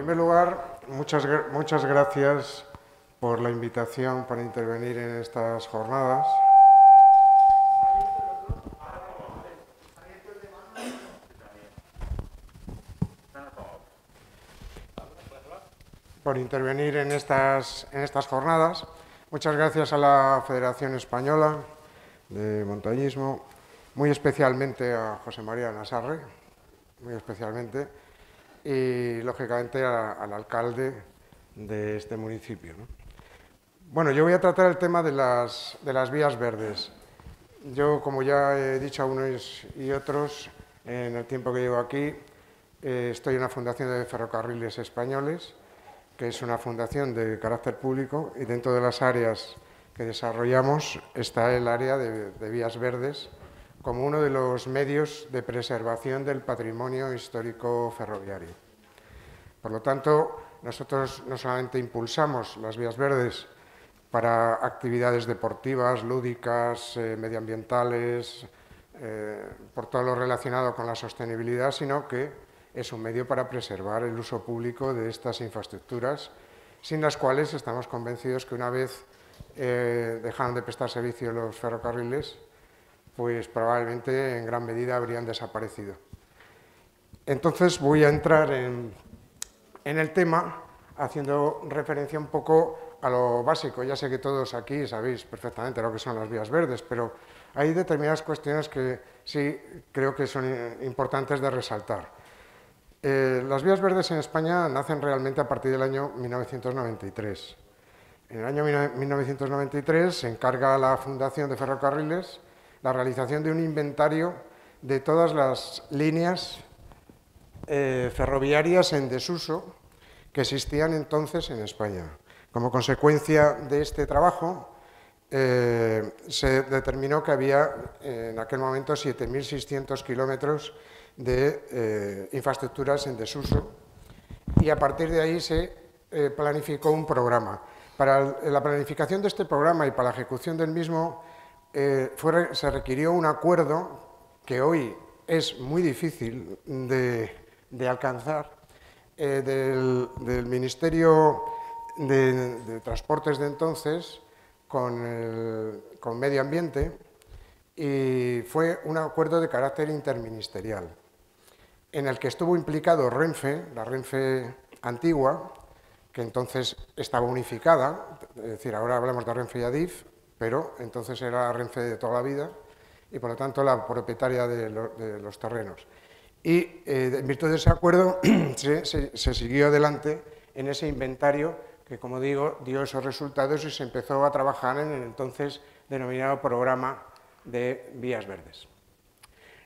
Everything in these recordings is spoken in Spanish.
primer lugar, muchas gracias por la invitación para intervenir en estas jornadas. Por intervenir en estas jornadas. Muchas gracias a la Federación Española de Montañismo, muy especialmente a José María Nasarre, muy especialmente, y lógicamente al alcalde de este municipio, ¿no? Bueno, yo voy a tratar el tema de las vías verdes. Yo, como ya he dicho a unos y otros, en el tiempo que llevo aquí, estoy en una fundación de ferrocarriles españoles, que es una fundación de carácter público, y dentro de las áreas que desarrollamos está el área de vías verdes como uno de los medios de preservación del patrimonio histórico ferroviario. Por lo tanto, nosotros no solamente impulsamos las vías verdes para actividades deportivas, lúdicas, medioambientales, por todo lo relacionado con la sostenibilidad, sino que es un medio para preservar el uso público de estas infraestructuras, sin las cuales estamos convencidos que una vez dejaron de prestar servicio los ferrocarriles, pues probablemente en gran medida habrían desaparecido. Entonces voy a entrar en el tema haciendo referencia un poco a lo básico. Ya sé que todos aquí sabéis perfectamente lo que son las vías verdes, pero hay determinadas cuestiones que sí creo que son importantes de resaltar. Las vías verdes en España nacen realmente a partir del año 1993. En el año 1993 se encarga a la Fundación de Ferrocarriles la realización de un inventario de todas las líneas ferroviarias en desuso que existían entonces en España. Como consecuencia de este trabajo, se determinó que había en aquel momento 7.600 kilómetros de infraestructuras en desuso, y a partir de ahí se planificó un programa. Para la planificación de este programa y para la ejecución del mismo se requirió un acuerdo que hoy es muy difícil de alcanzar, del Ministerio de Transportes de entonces con Medio Ambiente, y fue un acuerdo de carácter interministerial en el que estuvo implicado Renfe, la Renfe antigua, que entonces estaba unificada, es decir, ahora hablamos de Renfe y Adif, pero entonces era Renfe de toda la vida y por lo tanto la propietaria de los terrenos. Y en virtud de ese acuerdo se siguió adelante en ese inventario que, como digo, dio esos resultados y se empezó a trabajar en el entonces denominado Programa de Vías Verdes.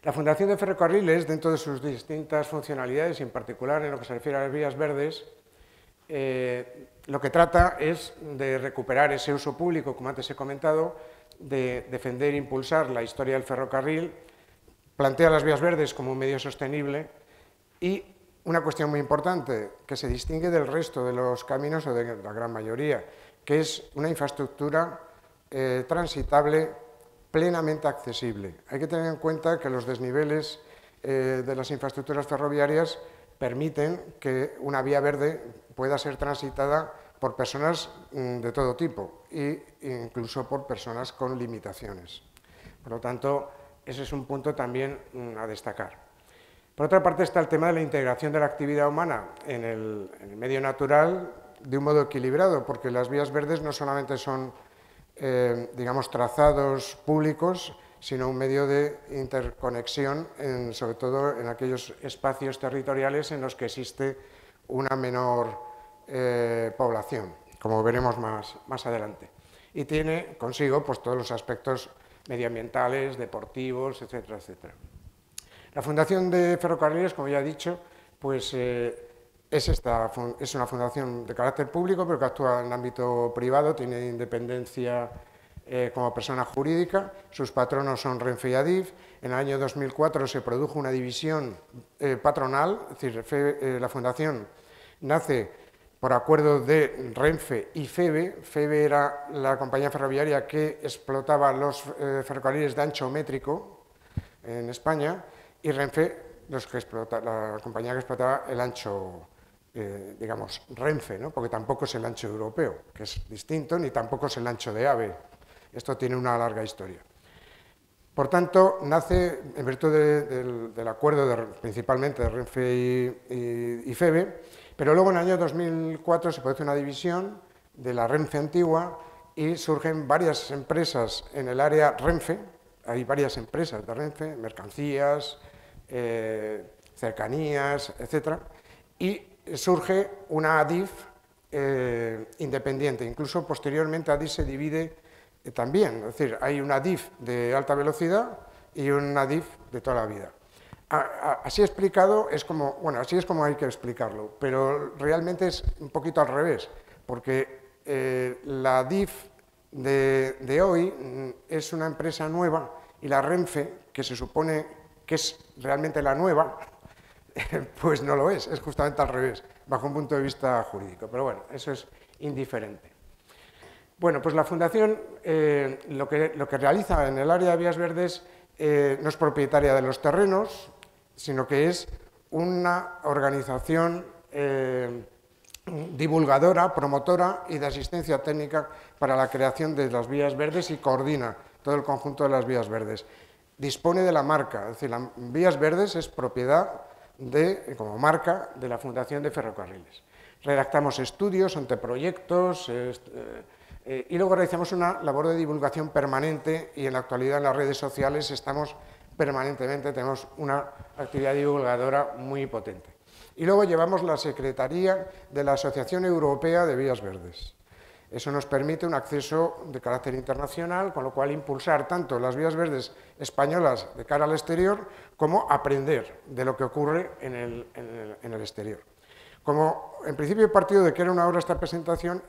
La Fundación de Ferrocarriles, dentro de sus distintas funcionalidades, y en particular en lo que se refiere a las vías verdes, lo que trata es de recuperar ese uso público, como antes he comentado, de defender e impulsar la historia del ferrocarril, plantea las vías verdes como un medio sostenible y una cuestión muy importante que se distingue del resto de los caminos o de la gran mayoría, que es una infraestructura transitable plenamente accesible. Hay que tener en cuenta que los desniveles de las infraestructuras ferroviarias permiten que una vía verde pueda ser transitada por personas de todo tipo e incluso por personas con limitaciones. Por lo tanto, ese es un punto también a destacar. Por otra parte está el tema de la integración de la actividad humana en el medio natural de un modo equilibrado, porque las vías verdes no solamente son digamos, trazados públicos, sino un medio de interconexión, sobre todo en aquellos espacios territoriales en los que existe una menor población, como veremos más adelante. Y tiene consigo pues, todos los aspectos medioambientales, deportivos, etcétera, etcétera. La Fundación de Ferrocarriles, como ya he dicho, pues es una fundación de carácter público, pero que actúa en el ámbito privado, tiene independencia como persona jurídica, sus patronos son Renfe y Adif. En el año 2004 se produjo una división patronal, es decir, la fundación nace por acuerdo de Renfe y FEVE. FEVE era la compañía ferroviaria que explotaba los ferrocarriles de ancho métrico en España, y Renfe la compañía que explotaba el ancho digamos, Renfe, ¿no? Porque tampoco es el ancho europeo, que es distinto, ni tampoco es el ancho de AVE. Esto tiene una larga historia. Por tanto, nace en virtud del acuerdo principalmente de Renfe y FEVE, pero luego en el año 2004 se produce una división de la Renfe antigua y surgen varias empresas en el área Renfe, hay varias empresas de Renfe, mercancías, cercanías, etc. Y surge una ADIF independiente, incluso posteriormente ADIF se divide también, es decir, hay una DIF de alta velocidad y una DIF de toda la vida. Así explicado, es como, bueno, así es como hay que explicarlo, pero realmente es un poquito al revés, porque la DIF de hoy es una empresa nueva y la Renfe, que se supone que es realmente la nueva, pues no lo es justamente al revés, bajo un punto de vista jurídico, pero bueno, eso es indiferente. Bueno, pues la Fundación lo que realiza en el área de vías verdes no es propietaria de los terrenos, sino que es una organización divulgadora, promotora y de asistencia técnica para la creación de las vías verdes y coordina todo el conjunto de las vías verdes. Dispone de la marca, es decir, las vías verdes es propiedad como marca de la Fundación de Ferrocarriles. Redactamos estudios, anteproyectos, y luego realizamos una labor de divulgación permanente y en la actualidad en las redes sociales estamos permanentemente, tenemos una actividad divulgadora muy potente. Y luego llevamos la Secretaría de la Asociación Europea de Vías Verdes. Eso nos permite un acceso de carácter internacional, con lo cual impulsar tanto las vías verdes españolas de cara al exterior como aprender de lo que ocurre en el exterior. Como en principio he partido de que era una hora esta presentación,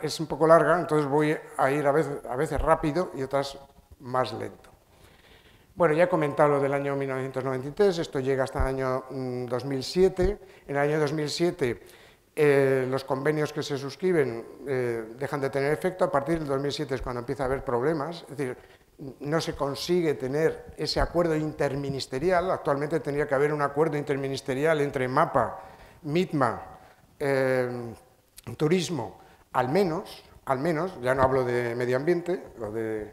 es un poco larga, entonces voy a ir a veces rápido y otras más lento. Bueno, ya he comentado lo del año 1993, esto llega hasta el año 2007. En el año 2007 los convenios que se suscriben dejan de tener efecto, a partir del 2007 es cuando empieza a haber problemas, es decir, no se consigue tener ese acuerdo interministerial. Actualmente tendría que haber un acuerdo interministerial entre MAPA, MITMA, Turismo, al menos, ya no hablo de medio ambiente o de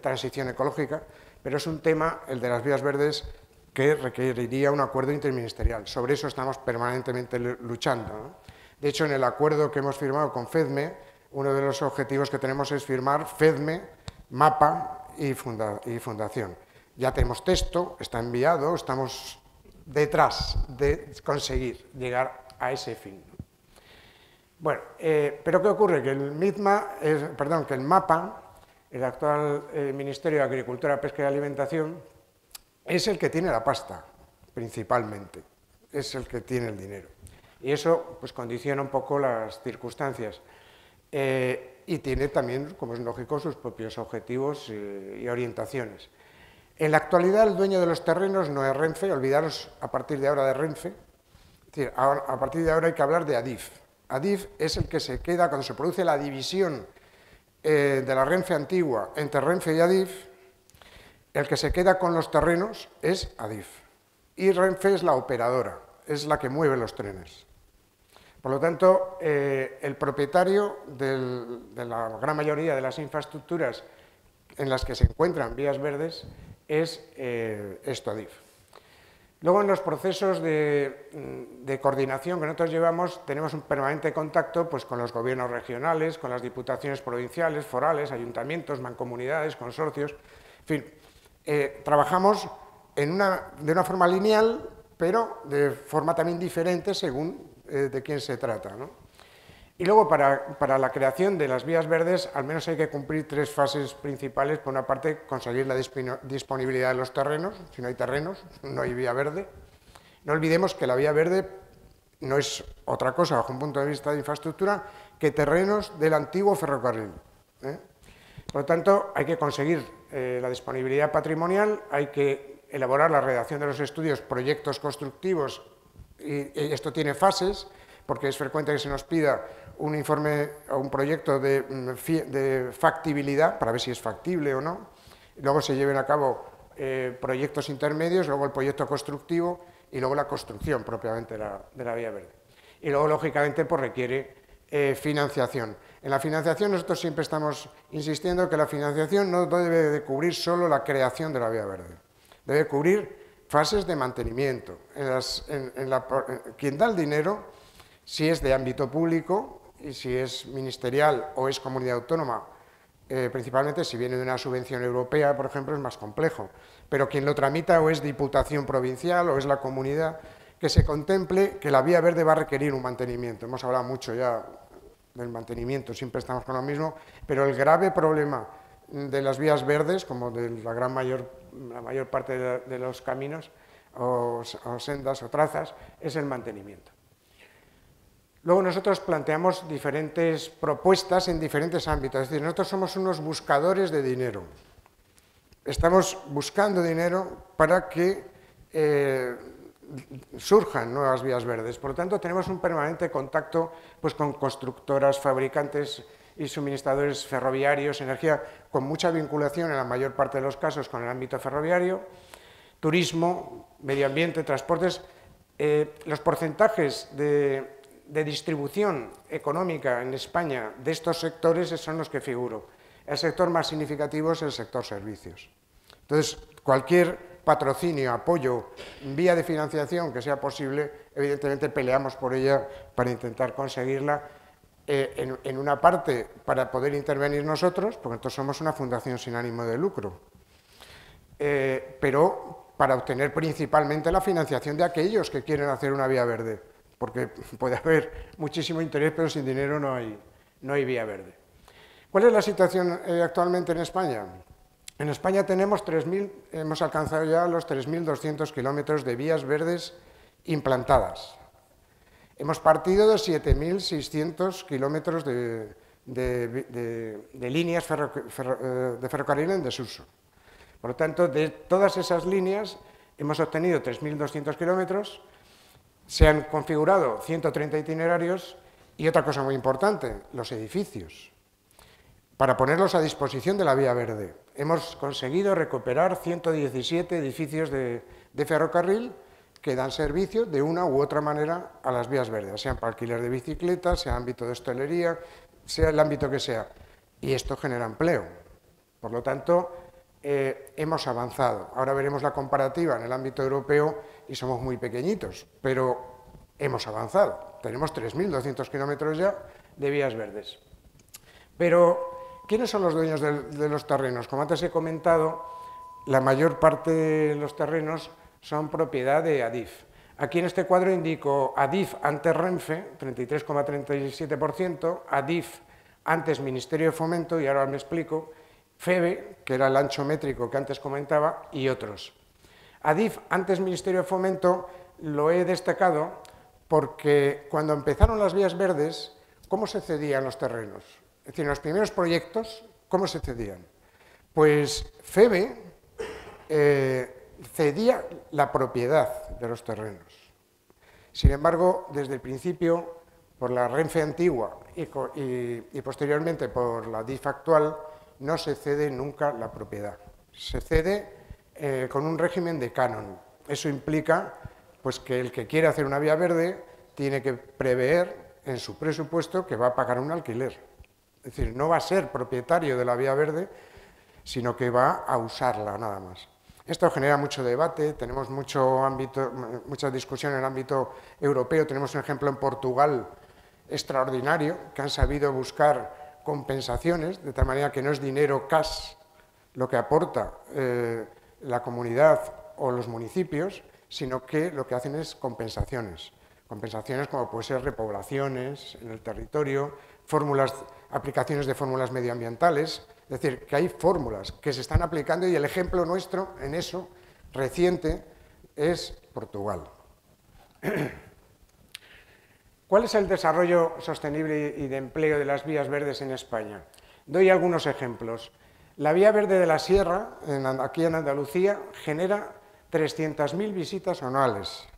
transición ecológica, pero es un tema, el de las vías verdes, que requeriría un acuerdo interministerial. Sobre eso estamos permanentemente luchando, ¿no? De hecho, en el acuerdo que hemos firmado con FEDME, uno de los objetivos que tenemos es firmar FEDME, MAPA y Fundación. Ya tenemos texto, está enviado, estamos detrás de conseguir llegar a ese fin. Bueno, pero ¿qué ocurre? Que el MAPA, el actual Ministerio de Agricultura, Pesca y Alimentación, es el que tiene la pasta, principalmente, es el que tiene el dinero. Y eso pues condiciona un poco las circunstancias. Y tiene también, como es lógico, sus propios objetivos y orientaciones. En la actualidad el dueño de los terrenos no es Renfe, olvidaros a partir de ahora de Renfe, es decir, a partir de ahora hay que hablar de ADIF. ADIF es el que se queda, cuando se produce la división de la Renfe antigua entre Renfe y ADIF, el que se queda con los terrenos es ADIF. Y Renfe es la operadora, es la que mueve los trenes. Por lo tanto, el propietario de la gran mayoría de las infraestructuras en las que se encuentran vías verdes es esto, ADIF. Luego, en los procesos de coordinación que nosotros llevamos, tenemos un permanente contacto pues, con los gobiernos regionales, con las diputaciones provinciales, forales, ayuntamientos, mancomunidades, consorcios, en fin, trabajamos de una forma lineal, pero de forma también diferente según de quién se trata, ¿no? Y luego, para la creación de las vías verdes, al menos hay que cumplir tres fases principales. Por una parte, conseguir la disponibilidad de los terrenos. Si no hay terrenos, no hay vía verde. No olvidemos que la vía verde no es otra cosa, bajo un punto de vista de infraestructura, que terrenos del antiguo ferrocarril, ¿eh? Por lo tanto, hay que conseguir la disponibilidad patrimonial, hay que elaborar la redacción de los estudios, proyectos constructivos, y esto tiene fases, porque es frecuente que se nos pida un informe o un proyecto de factibilidad, para ver si es factible o no, y luego se lleven a cabo proyectos intermedios, luego el proyecto constructivo y luego la construcción propiamente de la vía verde. y luego, lógicamente, pues requiere financiación. En la financiación nosotros siempre estamos insistiendo que la financiación no debe de cubrir solo la creación de la vía verde, debe cubrir fases de mantenimiento. Quien da el dinero, si es de ámbito público y si es ministerial o es comunidad autónoma, principalmente si viene de una subvención europea, por ejemplo, es más complejo, pero quien lo tramita o es diputación provincial o es la comunidad, que se contemple que la vía verde va a requerir un mantenimiento. Hemos hablado mucho ya del mantenimiento, siempre estamos con lo mismo, pero el grave problema de las vías verdes, como de la mayor parte de los caminos o sendas o trazas, es el mantenimiento. Luego nosotros planteamos diferentes propuestas en diferentes ámbitos, es decir, nosotros somos unos buscadores de dinero. Estamos buscando dinero para que surjan nuevas vías verdes. Por lo tanto, tenemos un permanente contacto pues, con constructoras, fabricantes y suministradores ferroviarios, energía, con mucha vinculación en la mayor parte de los casos con el ámbito ferroviario, turismo, medio ambiente, transportes. Los porcentajes de distribución económica en España de estos sectores son los que figuro. El sector más significativo es el sector servicios. Entonces, cualquier patrocinio, apoyo, vía de financiación que sea posible, evidentemente peleamos por ella para intentar conseguirla en una parte para poder intervenir nosotros, porque nosotros somos una fundación sin ánimo de lucro, pero para obtener principalmente la financiación de aquellos que quieren hacer una vía verde, porque puede haber muchísimo interés, pero sin dinero no hay vía verde. ¿Cuál es la situación actualmente en España? En España hemos alcanzado ya los 3.200 kilómetros de vías verdes implantadas. Hemos partido de 7.600 kilómetros de líneas de ferrocarril en desuso. Por lo tanto, de todas esas líneas hemos obtenido 3.200 kilómetros, se han configurado 130 itinerarios y otra cosa muy importante, los edificios, para ponerlos a disposición de la vía verde. Hemos conseguido recuperar 117 edificios de ferrocarril que dan servicio de una u otra manera a las vías verdes, sean para alquiler de bicicletas, sea ámbito de hostelería, sea el ámbito que sea. Y esto genera empleo. Por lo tanto, hemos avanzado. Ahora veremos la comparativa en el ámbito europeo y somos muy pequeñitos, pero hemos avanzado. Tenemos 3.200 kilómetros ya de vías verdes. Pero, ¿quiénes son los dueños de los terrenos? Como antes he comentado, la mayor parte de los terrenos son propiedad de Adif. Aquí en este cuadro indico Adif antes Renfe, 33,37%, Adif antes Ministerio de Fomento, y ahora me explico, FEBE, que era el ancho métrico que antes comentaba, y otros. Adif antes Ministerio de Fomento lo he destacado porque cuando empezaron las vías verdes, ¿cómo se cedían los terrenos? Es decir, en los primeros proyectos, ¿cómo se cedían? Pues FEBE cedía la propiedad de los terrenos. Sin embargo, desde el principio, por la Renfe antigua y posteriormente por la DIF actual, no se cede nunca la propiedad. Se cede con un régimen de canon. Eso implica pues, que el que quiere hacer una vía verde tiene que prever en su presupuesto que va a pagar un alquiler. Es decir, no va a ser propietario de la vía verde, sino que va a usarla nada más. Esto genera mucho debate, tenemos mucha discusión en el ámbito europeo. Tenemos un ejemplo en Portugal extraordinario, que han sabido buscar compensaciones, de tal manera que no es dinero cash lo que aporta la comunidad o los municipios, sino que lo que hacen es compensaciones. Compensaciones como pueden ser repoblaciones en el territorio, aplicaciones de fórmulas medioambientales. Es decir, que hay fórmulas que se están aplicando y el ejemplo nuestro en eso, reciente, es Portugal. ¿Cuál es el desarrollo sostenible y de empleo de las vías verdes en España? Doy algunos ejemplos. La vía verde de la Sierra, aquí en Andalucía, genera 300.000 visitas anuales.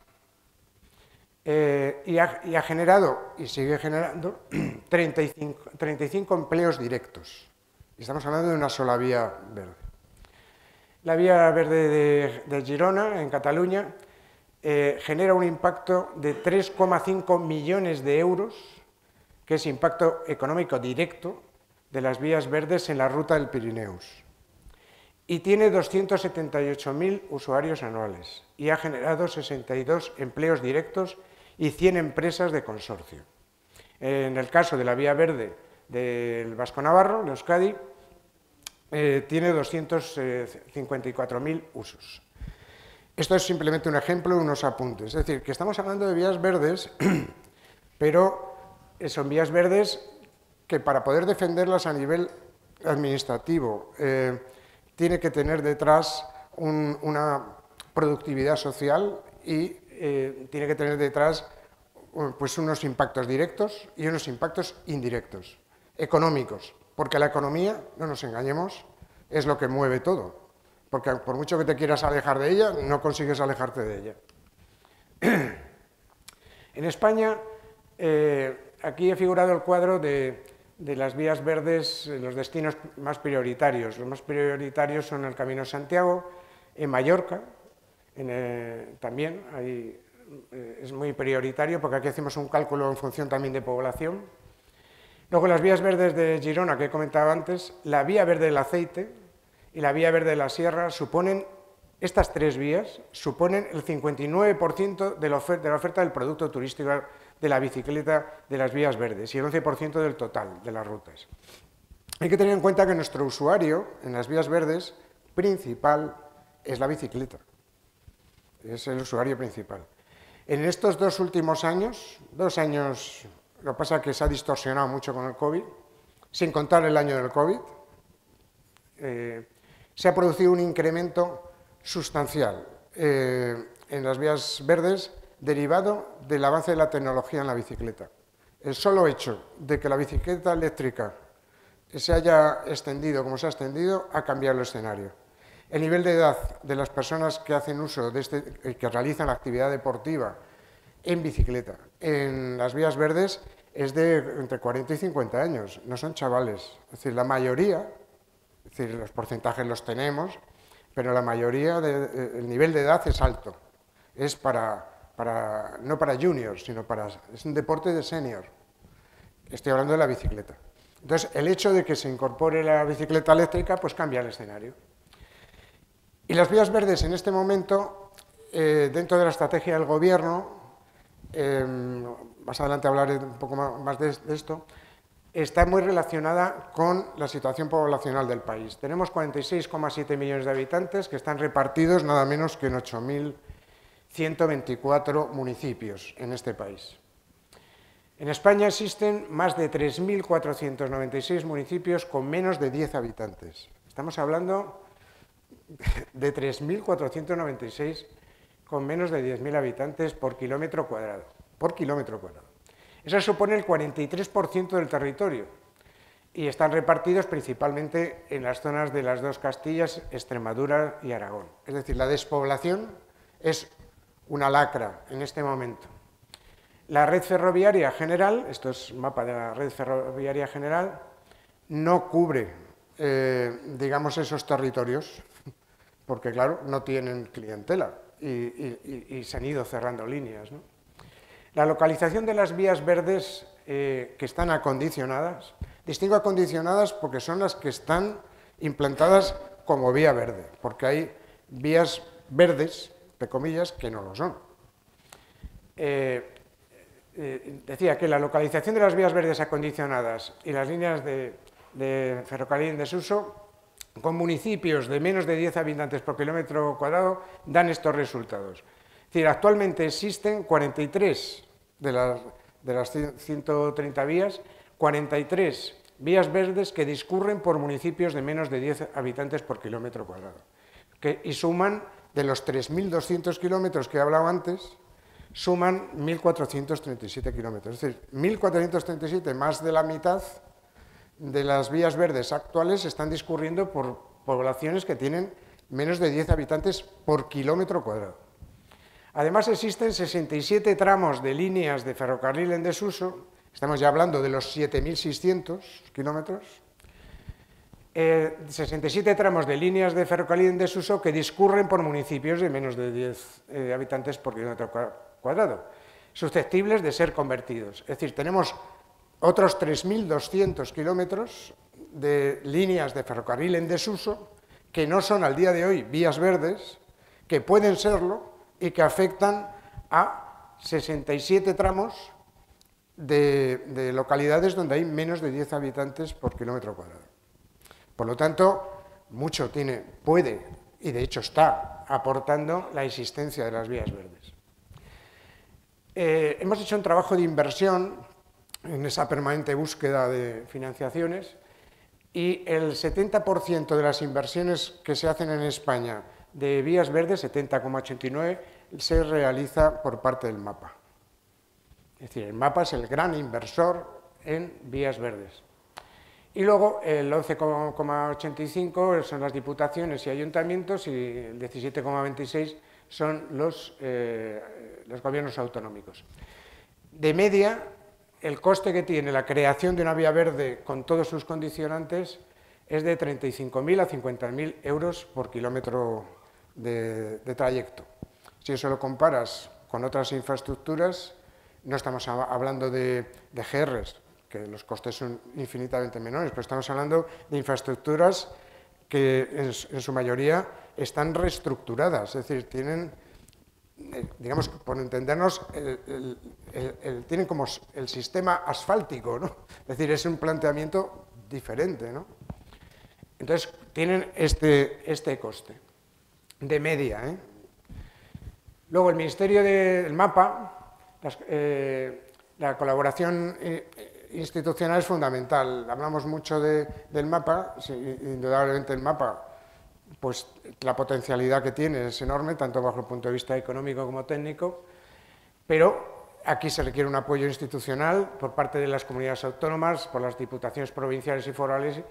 Y ha generado, y sigue generando, 35 empleos directos. Estamos hablando de una sola vía verde. La vía verde de Girona, en Cataluña, genera un impacto de 3,5 millones de euros, que es impacto económico directo de las vías verdes en la ruta del Pirineus. Y tiene 278.000 usuarios anuales y ha generado 62 empleos directos y 100 empresas de consorcio. En el caso de la vía verde del Vasco Navarro, de Euskadi, tiene 254.000 usos. Esto es simplemente un ejemplo, unos apuntes. Es decir, que estamos hablando de vías verdes, pero son vías verdes que para poder defenderlas a nivel administrativo tiene que tener detrás una productividad social y tiene que tener detrás pues unos impactos directos y unos impactos indirectos, económicos, porque la economía, no nos engañemos, es lo que mueve todo. Porque por mucho que te quieras alejar de ella, no consigues alejarte de ella. En España, aquí he figurado el cuadro de las vías verdes, los destinos más prioritarios. Los más prioritarios son el Camino de Santiago, en Mallorca, también es muy prioritario porque aquí hacemos un cálculo en función también de población. Luego las vías verdes de Girona, que he comentado antes, la vía verde del aceite y la vía verde de la sierra suponen, estas tres vías, suponen el 59% de la oferta del producto turístico de la bicicleta de las vías verdes y el 11% del total de las rutas. Hay que tener en cuenta que nuestro usuario en las vías verdes principal es la bicicleta, es el usuario principal. En estos dos últimos años, lo que pasa es que se ha distorsionado mucho con el COVID, sin contar el año del COVID, se ha producido un incremento sustancial en las vías verdes derivado del avance de la tecnología en la bicicleta. El solo hecho de que la bicicleta eléctrica se haya extendido como se ha extendido ha cambiado el escenario. El nivel de edad de las personas que hacen uso de que realizan la actividad deportiva en bicicleta en las vías verdes es de entre 40 y 50 años, no son chavales. Es decir, la mayoría, es decir, los porcentajes los tenemos, pero la mayoría, el nivel de edad es alto. Es no para juniors, sino es un deporte de senior. Estoy hablando de la bicicleta. Entonces, el hecho de que se incorpore la bicicleta eléctrica, pues cambia el escenario. Y las vías verdes en este momento, dentro de la estrategia del Gobierno, más adelante hablaré un poco más de esto, está muy relacionada con la situación poblacional del país. Tenemos 46,7 millones de habitantes que están repartidos nada menos que en 8.124 municipios en este país. En España existen más de 3.496 municipios con menos de 10 habitantes. Estamos hablando de 3.496 con menos de 10.000 habitantes por kilómetro cuadrado. Eso supone el 43% del territorio y están repartidos principalmente en las zonas de las dos Castillas, Extremadura y Aragón. Es decir, la despoblación es una lacra en este momento. La red ferroviaria general, esto es un mapa de la red ferroviaria general, no cubre, digamos, esos territorios, porque, claro, no tienen clientela y se han ido cerrando líneas, ¿no? La localización de las vías verdes que están acondicionadas, distingo acondicionadas porque son las que están implantadas como vía verde, porque hay vías verdes, de comillas, que no lo son. Decía que la localización de las vías verdes acondicionadas y las líneas de ferrocarril en desuso con municipios de menos de 10 habitantes por kilómetro cuadrado dan estos resultados. Es decir, actualmente existen 43 de las 130 vías, 43 vías verdes que discurren por municipios de menos de 10 habitantes por kilómetro cuadrado. Y suman, de los 3.200 kilómetros que he hablado antes, suman 1.437 kilómetros. Es decir, 1.437, más de la mitad de las vías verdes actuales están discurriendo por poblaciones que tienen menos de 10 habitantes por kilómetro cuadrado. Además, existen 67 tramos de líneas de ferrocarril en desuso, estamos ya hablando de los 7.600 kilómetros, 67 tramos de líneas de ferrocarril en desuso que discurren por municipios de menos de 10 habitantes por kilómetro cuadrado, susceptibles de ser convertidos. Es decir, tenemos otros 3.200 kilómetros de líneas de ferrocarril en desuso que no son al día de hoy vías verdes, que pueden serlo y que afectan a 67 tramos de localidades donde hay menos de 10 habitantes por kilómetro cuadrado. Por lo tanto, mucho puede, y de hecho está aportando la existencia de las vías verdes. Hemos hecho un trabajo de inversión en esa permanente búsqueda de financiaciones y el 70% de las inversiones que se hacen en España de vías verdes, 70,89, se realiza por parte del MAPA. Es decir, el MAPA es el gran inversor en vías verdes. Y luego el 11,85 son las diputaciones y ayuntamientos y el 17,26 son los gobiernos autonómicos. De media, el coste que tiene la creación de una vía verde con todos sus condicionantes es de 35.000 a 50.000 euros por kilómetro de trayecto. Si eso lo comparas con otras infraestructuras, no estamos hablando de GRs, que los costes son infinitamente menores, pero estamos hablando de infraestructuras que en su mayoría están reestructuradas, es decir, tienen, digamos, por entendernos, tienen como el sistema asfáltico, ¿no? Es decir, es un planteamiento diferente, ¿no? Entonces, tienen este coste de media, ¿eh? Luego, el Ministerio del MAPA, la colaboración institucional es fundamental. Hablamos mucho del MAPA, sí, indudablemente el MAPA, pues la potencialidad que tiene es enorme, tanto bajo el punto de vista económico como técnico, pero aquí se requiere un apoyo institucional por parte de las comunidades autónomas, por las diputaciones provinciales y forales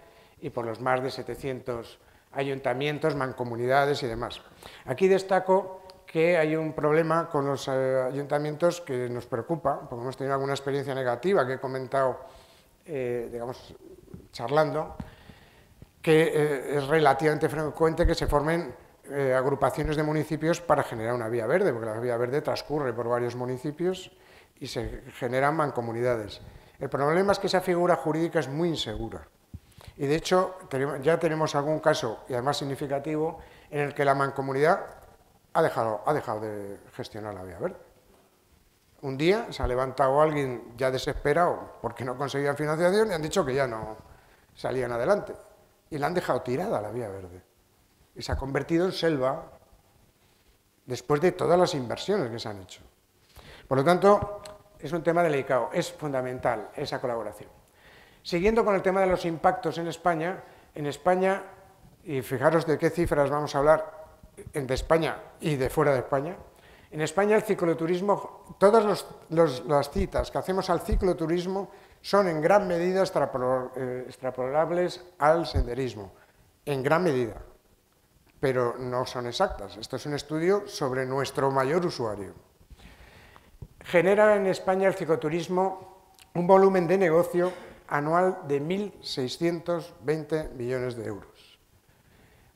y por los más de 700 ayuntamientos, mancomunidades y demás. Aquí destaco que hay un problema con los ayuntamientos que nos preocupa, porque hemos tenido alguna experiencia negativa que he comentado, digamos, charlando, que es relativamente frecuente que se formen agrupaciones de municipios para generar una vía verde, porque la vía verde transcurre por varios municipios y se generan mancomunidades. El problema es que esa figura jurídica es muy insegura. Y de hecho, ya tenemos algún caso, y además significativo, en el que la mancomunidad ha dejado de gestionar la vía verde. Un día se ha levantado alguien ya desesperado porque no conseguían financiación y han dicho que ya no salían adelante. Y la han dejado tirada la vía verde. Y se ha convertido en selva después de todas las inversiones que se han hecho. Por lo tanto, es un tema delicado, es fundamental esa colaboración. Siguiendo con el tema de los impactos en España, y fijaros de qué cifras vamos a hablar, de España y de fuera de España. En España el cicloturismo, todas las citas que hacemos al cicloturismo son en gran medida extrapolables al senderismo, en gran medida, pero no son exactas. Esto es un estudio sobre nuestro mayor usuario. Genera en España el cicloturismo un volumen de negocio anual de 1.620 millones de euros.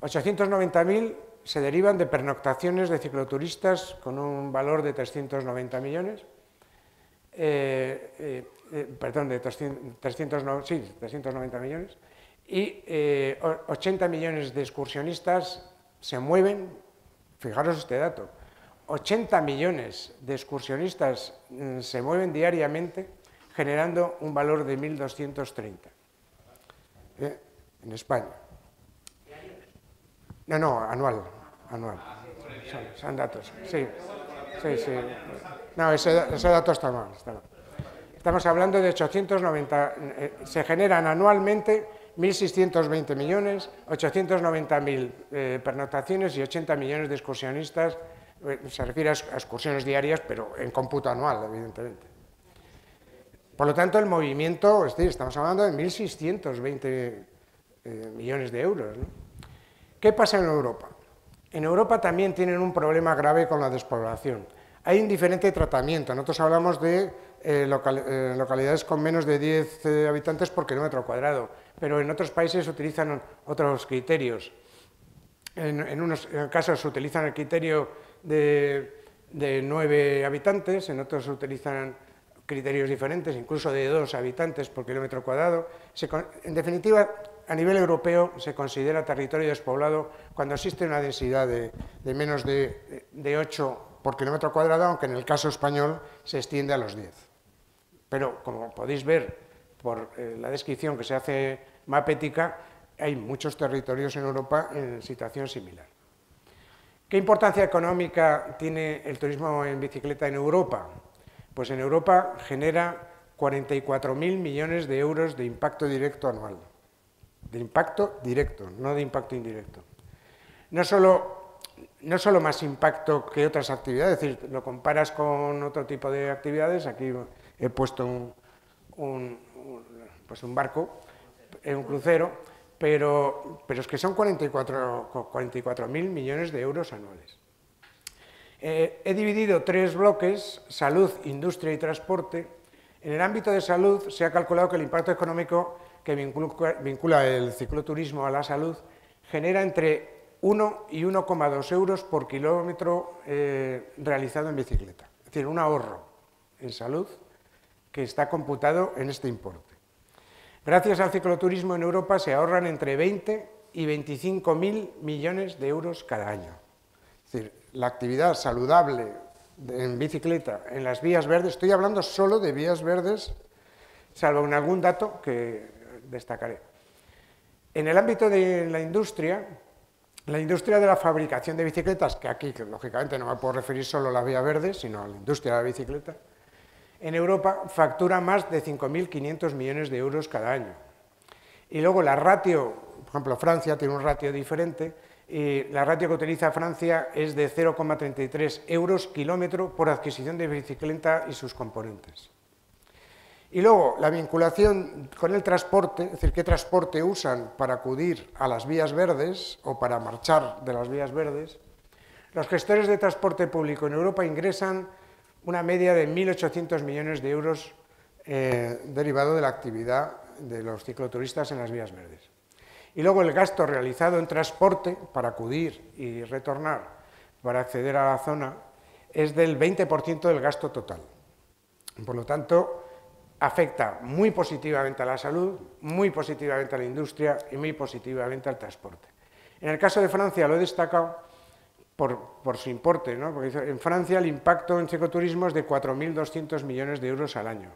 890.000 se derivan de pernoctaciones de cicloturistas con un valor de 390 millones, perdón, de 390 millones, y 80 millones de excursionistas se mueven, fijaros este dato, 80 millones de excursionistas se mueven diariamente generando un valor de 1.230 en España. No, anual. Son datos, sí. No, ese dato está mal. Estamos hablando de 890, se generan anualmente 1.620 millones, 890.000 pernoctaciones y 80 millones de excursionistas, se refiere a excursiones diarias, pero en cómputo anual, evidentemente. Por lo tanto, el movimiento, es decir, estamos hablando de 1.620 millones de euros, ¿no? ¿Qué pasa en Europa? En Europa también tienen un problema grave con la despoblación. Hay un diferente tratamiento. Nosotros hablamos de localidades con menos de 10 habitantes por kilómetro cuadrado, pero en otros países utilizan otros criterios. En unos casos se utilizan el criterio de 9 habitantes, en otros se utilizan criterios diferentes, incluso de 2 habitantes por kilómetro cuadrado. En definitiva, a nivel europeo se considera territorio despoblado cuando existe una densidad de menos de 8 por kilómetro cuadrado, aunque en el caso español se extiende a los 10. Pero, como podéis ver por la descripción que se hace mapética, hay muchos territorios en Europa en situación similar. ¿Qué importancia económica tiene el turismo en bicicleta en Europa? Pues en Europa genera 44.000 millones de euros de impacto directo anual. De impacto directo, no de impacto indirecto. No solo más impacto que otras actividades, es decir, lo comparas con otro tipo de actividades, aquí he puesto un barco, un crucero, pero es que son 44.000 millones de euros anuales. He dividido 3 bloques, salud, industria y transporte. En el ámbito de salud se ha calculado que el impacto económico que vincula el cicloturismo a la salud genera entre 1 y 1,2 euros por kilómetro realizado en bicicleta. Es decir, un ahorro en salud que está computado en este importe. Gracias al cicloturismo en Europa se ahorran entre 20 y 25.000 millones de euros cada año. Es decir, la actividad saludable en bicicleta en las vías verdes, estoy hablando solo de vías verdes, salvo en algún dato que destacaré. En el ámbito de la industria de la fabricación de bicicletas, que aquí lógicamente no me puedo referir solo a las vías verdes, sino a la industria de la bicicleta, en Europa factura más de 5.500 millones de euros cada año. Y luego la ratio, por ejemplo, Francia tiene un ratio diferente, y la ratio que utiliza Francia es de 0,33 euros kilómetro por adquisición de bicicleta y sus componentes. Y luego, la vinculación con el transporte, es decir, qué transporte usan para acudir a las vías verdes o para marchar de las vías verdes. Los gestores de transporte público en Europa ingresan una media de 1.800 millones de euros derivado de la actividad de los cicloturistas en las vías verdes. Y luego el gasto realizado en transporte para acudir y retornar, para acceder a la zona, es del 20% del gasto total. Por lo tanto, afecta muy positivamente a la salud, muy positivamente a la industria y muy positivamente al transporte. En el caso de Francia lo he destacado por su importe, ¿no? Porque en Francia el impacto en cicloturismo es de 4.200 millones de euros al año.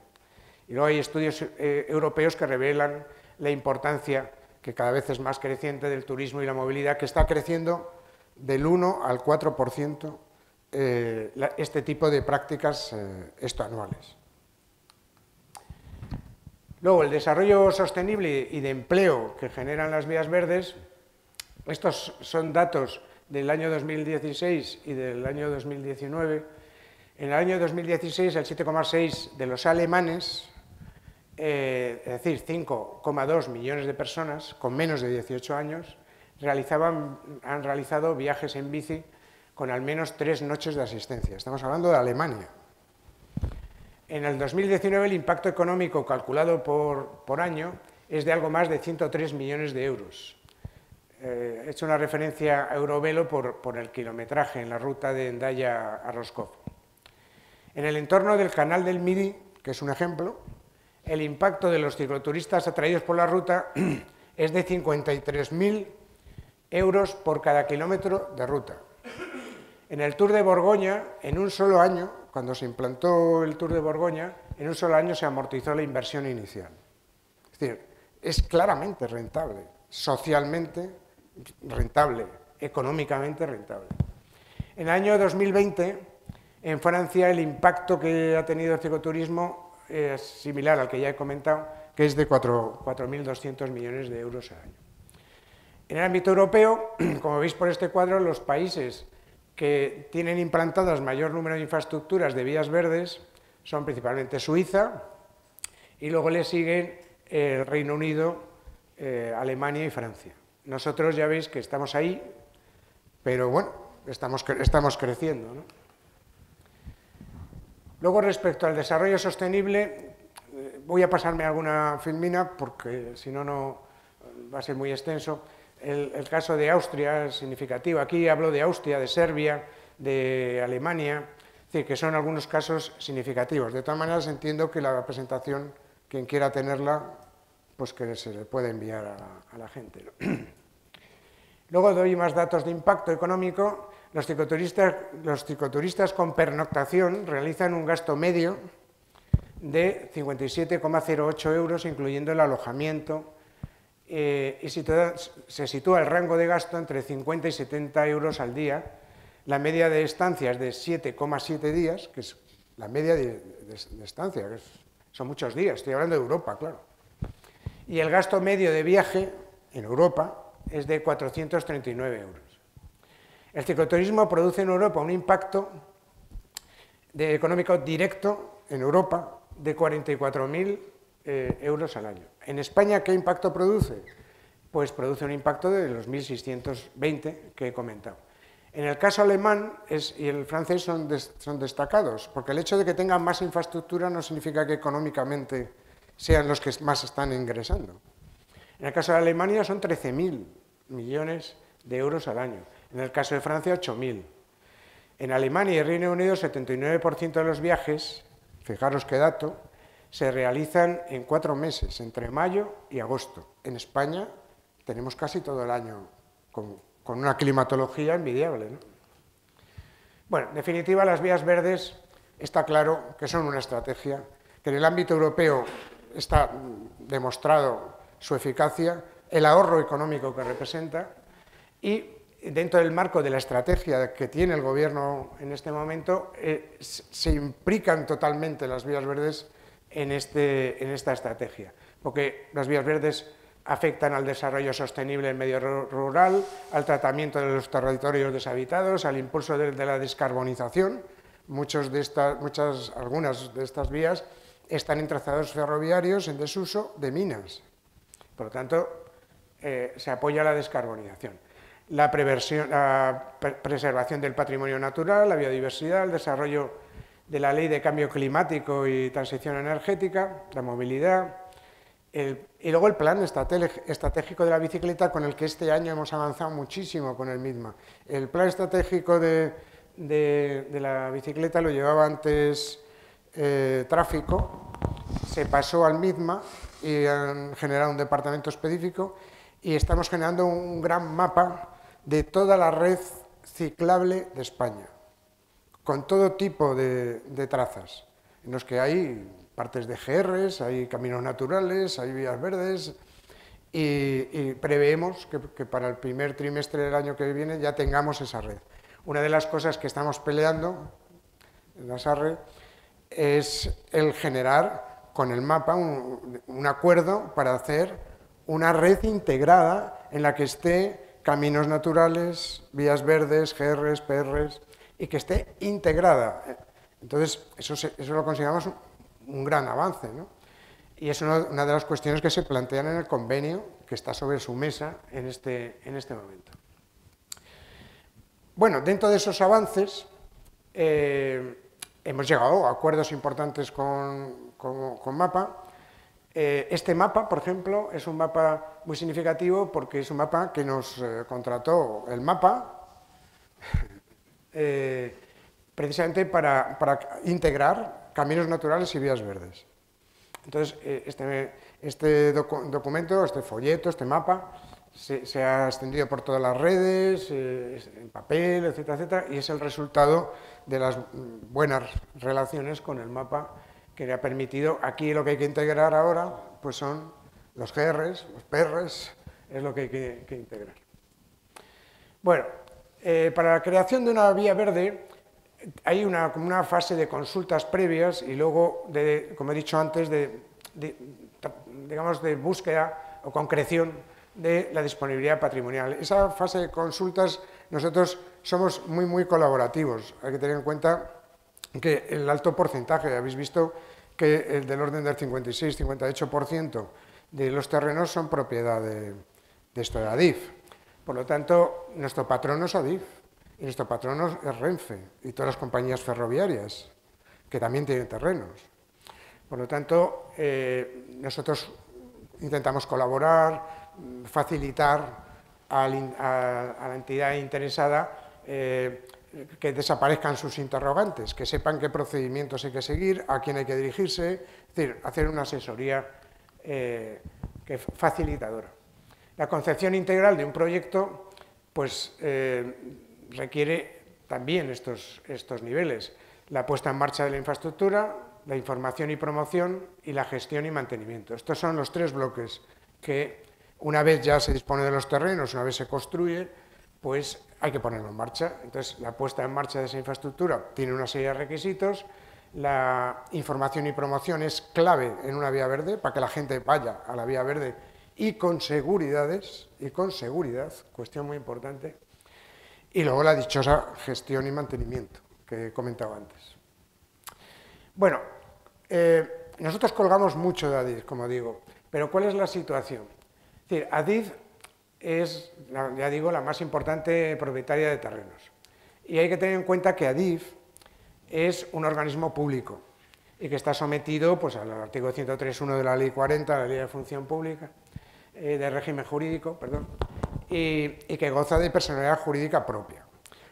Y luego hay estudios europeos que revelan la importancia que cada vez es más creciente del turismo y la movilidad, que está creciendo del 1 al 4% este tipo de prácticas anuales. Luego, el desarrollo sostenible y de empleo que generan las vías verdes, estos son datos del año 2016 y del año 2019. En el año 2016, el 7,6% de los alemanes, es decir, 5,2 millones de personas con menos de 18 años, han realizado viajes en bici con al menos 3 noches de asistencia. Estamos hablando de Alemania. En el 2019 el impacto económico calculado por año es de algo más de 103 millones de euros. He hecho una referencia a Eurovelo por el kilometraje en la ruta de Hendaya a Roscoff. En el entorno del canal del Midi, que es un ejemplo, el impacto de los cicloturistas atraídos por la ruta es de 53.000 euros por cada kilómetro de ruta. En el Tour de Borgoña, en un solo año, cuando se implantó el Tour de Borgoña, en un solo año se amortizó la inversión inicial. Es decir, es claramente rentable, socialmente rentable, económicamente rentable. En el año 2020, en Francia, el impacto que ha tenido el cicloturismo es similar al que ya he comentado, que es de 4.200 millones de euros al año. En el ámbito europeo, como veis por este cuadro, los países que tienen implantadas mayor número de infraestructuras de vías verdes son principalmente Suiza, y luego le siguen el Reino Unido, Alemania y Francia. Nosotros ya veis que estamos ahí, pero bueno, estamos creciendo, ¿no? Luego, respecto al desarrollo sostenible, voy a pasarme alguna filmina porque si no, no va a ser muy extenso. El caso de Austria es significativo. Aquí hablo de Austria, de Serbia, de Alemania, es decir, que son algunos casos significativos. De todas maneras, entiendo que la presentación, quien quiera tenerla, pues que se le puede enviar a la gente, ¿no? Luego doy más datos de impacto económico. Los cicloturistas con pernoctación realizan un gasto medio de 57,08 euros, incluyendo el alojamiento, y se sitúa el rango de gasto entre 50 y 70 euros al día. La media de estancia es de 7,7 días, que es la media de estancia, que son muchos días, estoy hablando de Europa, claro. Y el gasto medio de viaje en Europa es de 439 euros. El cicloturismo produce en Europa un impacto económico directo en Europa de 44.000 euros al año. En España, ¿qué impacto produce? Pues produce un impacto de los 1.620 que he comentado. En el caso alemán y el francés son destacados, porque el hecho de que tengan más infraestructura no significa que económicamente sean los que más están ingresando. En el caso de Alemania son 13.000 millones de euros al año. En el caso de Francia, 8.000. En Alemania y Reino Unido, 79% de los viajes, fijaros qué dato, se realizan en 4 meses, entre mayo y agosto. En España tenemos casi todo el año con una climatología envidiable, ¿no? Bueno, en definitiva, las vías verdes está claro que son una estrategia, que en el ámbito europeo está demostrado su eficacia, el ahorro económico que representa, y dentro del marco de la estrategia que tiene el Gobierno en este momento, se implican totalmente las vías verdes en esta estrategia, porque las vías verdes afectan al desarrollo sostenible del medio rural, al tratamiento de los territorios deshabitados, al impulso de la descarbonización. Algunas de estas vías están en trazados ferroviarios en desuso de minas. Por lo tanto, se apoya la descarbonización. La preservación del patrimonio natural, la biodiversidad, el desarrollo de la ley de cambio climático y transición energética, la movilidad, y luego el plan estratégico de la bicicleta, con el que este año hemos avanzado muchísimo con el mismo. El plan estratégico de la bicicleta lo llevaba antes tráfico, se pasó al MIDMA y han generado un departamento específico y estamos generando un gran mapa de toda la red ciclable de España, con todo tipo de trazas, en los que hay partes de GRs, hay caminos naturales, hay vías verdes, y preveemos que para el primer trimestre del año que viene ya tengamos esa red. Una de las cosas que estamos peleando en la SARRE es el generar con el mapa un acuerdo para hacer una red integrada en la que esté caminos naturales, vías verdes, GRs, PRs, y que esté integrada. Entonces, eso lo consideramos un gran avance, ¿no? Y es una de las cuestiones que se plantean en el convenio que está sobre su mesa en este momento. Bueno, dentro de esos avances hemos llegado a acuerdos importantes con MAPA. Este mapa, por ejemplo, es un mapa muy significativo porque es un mapa que nos contrató el MAPA precisamente para integrar caminos naturales y vías verdes. Entonces, este documento, este folleto, este mapa, se ha extendido por todas las redes, en papel, etcétera, etcétera, y es el resultado de las buenas relaciones con el mapa que le ha permitido. Aquí lo que hay que integrar ahora pues son los GRs, los PRs, es lo que hay que integrar. Bueno, para la creación de una vía verde hay como una fase de consultas previas y luego, como he dicho antes, digamos de búsqueda o concreción de la disponibilidad patrimonial. Esa fase de consultas, nosotros somos muy colaborativos. Hay que tener en cuenta que el alto porcentaje, habéis visto que el del orden del 56-58% de los terrenos son propiedad de Adif. Por lo tanto, nuestro patrono es Adif y nuestro patrono es Renfe y todas las compañías ferroviarias. que también tiene terrenos. Por lo tanto, nosotros intentamos colaborar, facilitar a la entidad interesada que desaparezcan sus interrogantes, que sepan qué procedimientos hay que seguir, a quién hay que dirigirse, es decir, hacer una asesoría facilitadora. La concepción integral de un proyecto pues, requiere también estos niveles: la puesta en marcha de la infraestructura, la información y promoción y la gestión y mantenimiento. Estos son los tres bloques que, una vez ya se dispone de los terrenos, una vez se construye, pues hay que ponerlo en marcha. Entonces, la puesta en marcha de esa infraestructura tiene una serie de requisitos. La información y promoción es clave en una vía verde, para que la gente vaya a la vía verde y con seguridad, cuestión muy importante. Y luego la dichosa gestión y mantenimiento, que he comentado antes. Bueno, nosotros colgamos mucho de Adif, como digo, pero ¿cuál es la situación? Es decir, Adif es, ya digo, la más importante propietaria de terrenos. Y hay que tener en cuenta que Adif es un organismo público y que está sometido pues, al artículo 103.1 de la Ley 40, la Ley de Función Pública, de régimen jurídico, perdón, y que goza de personalidad jurídica propia.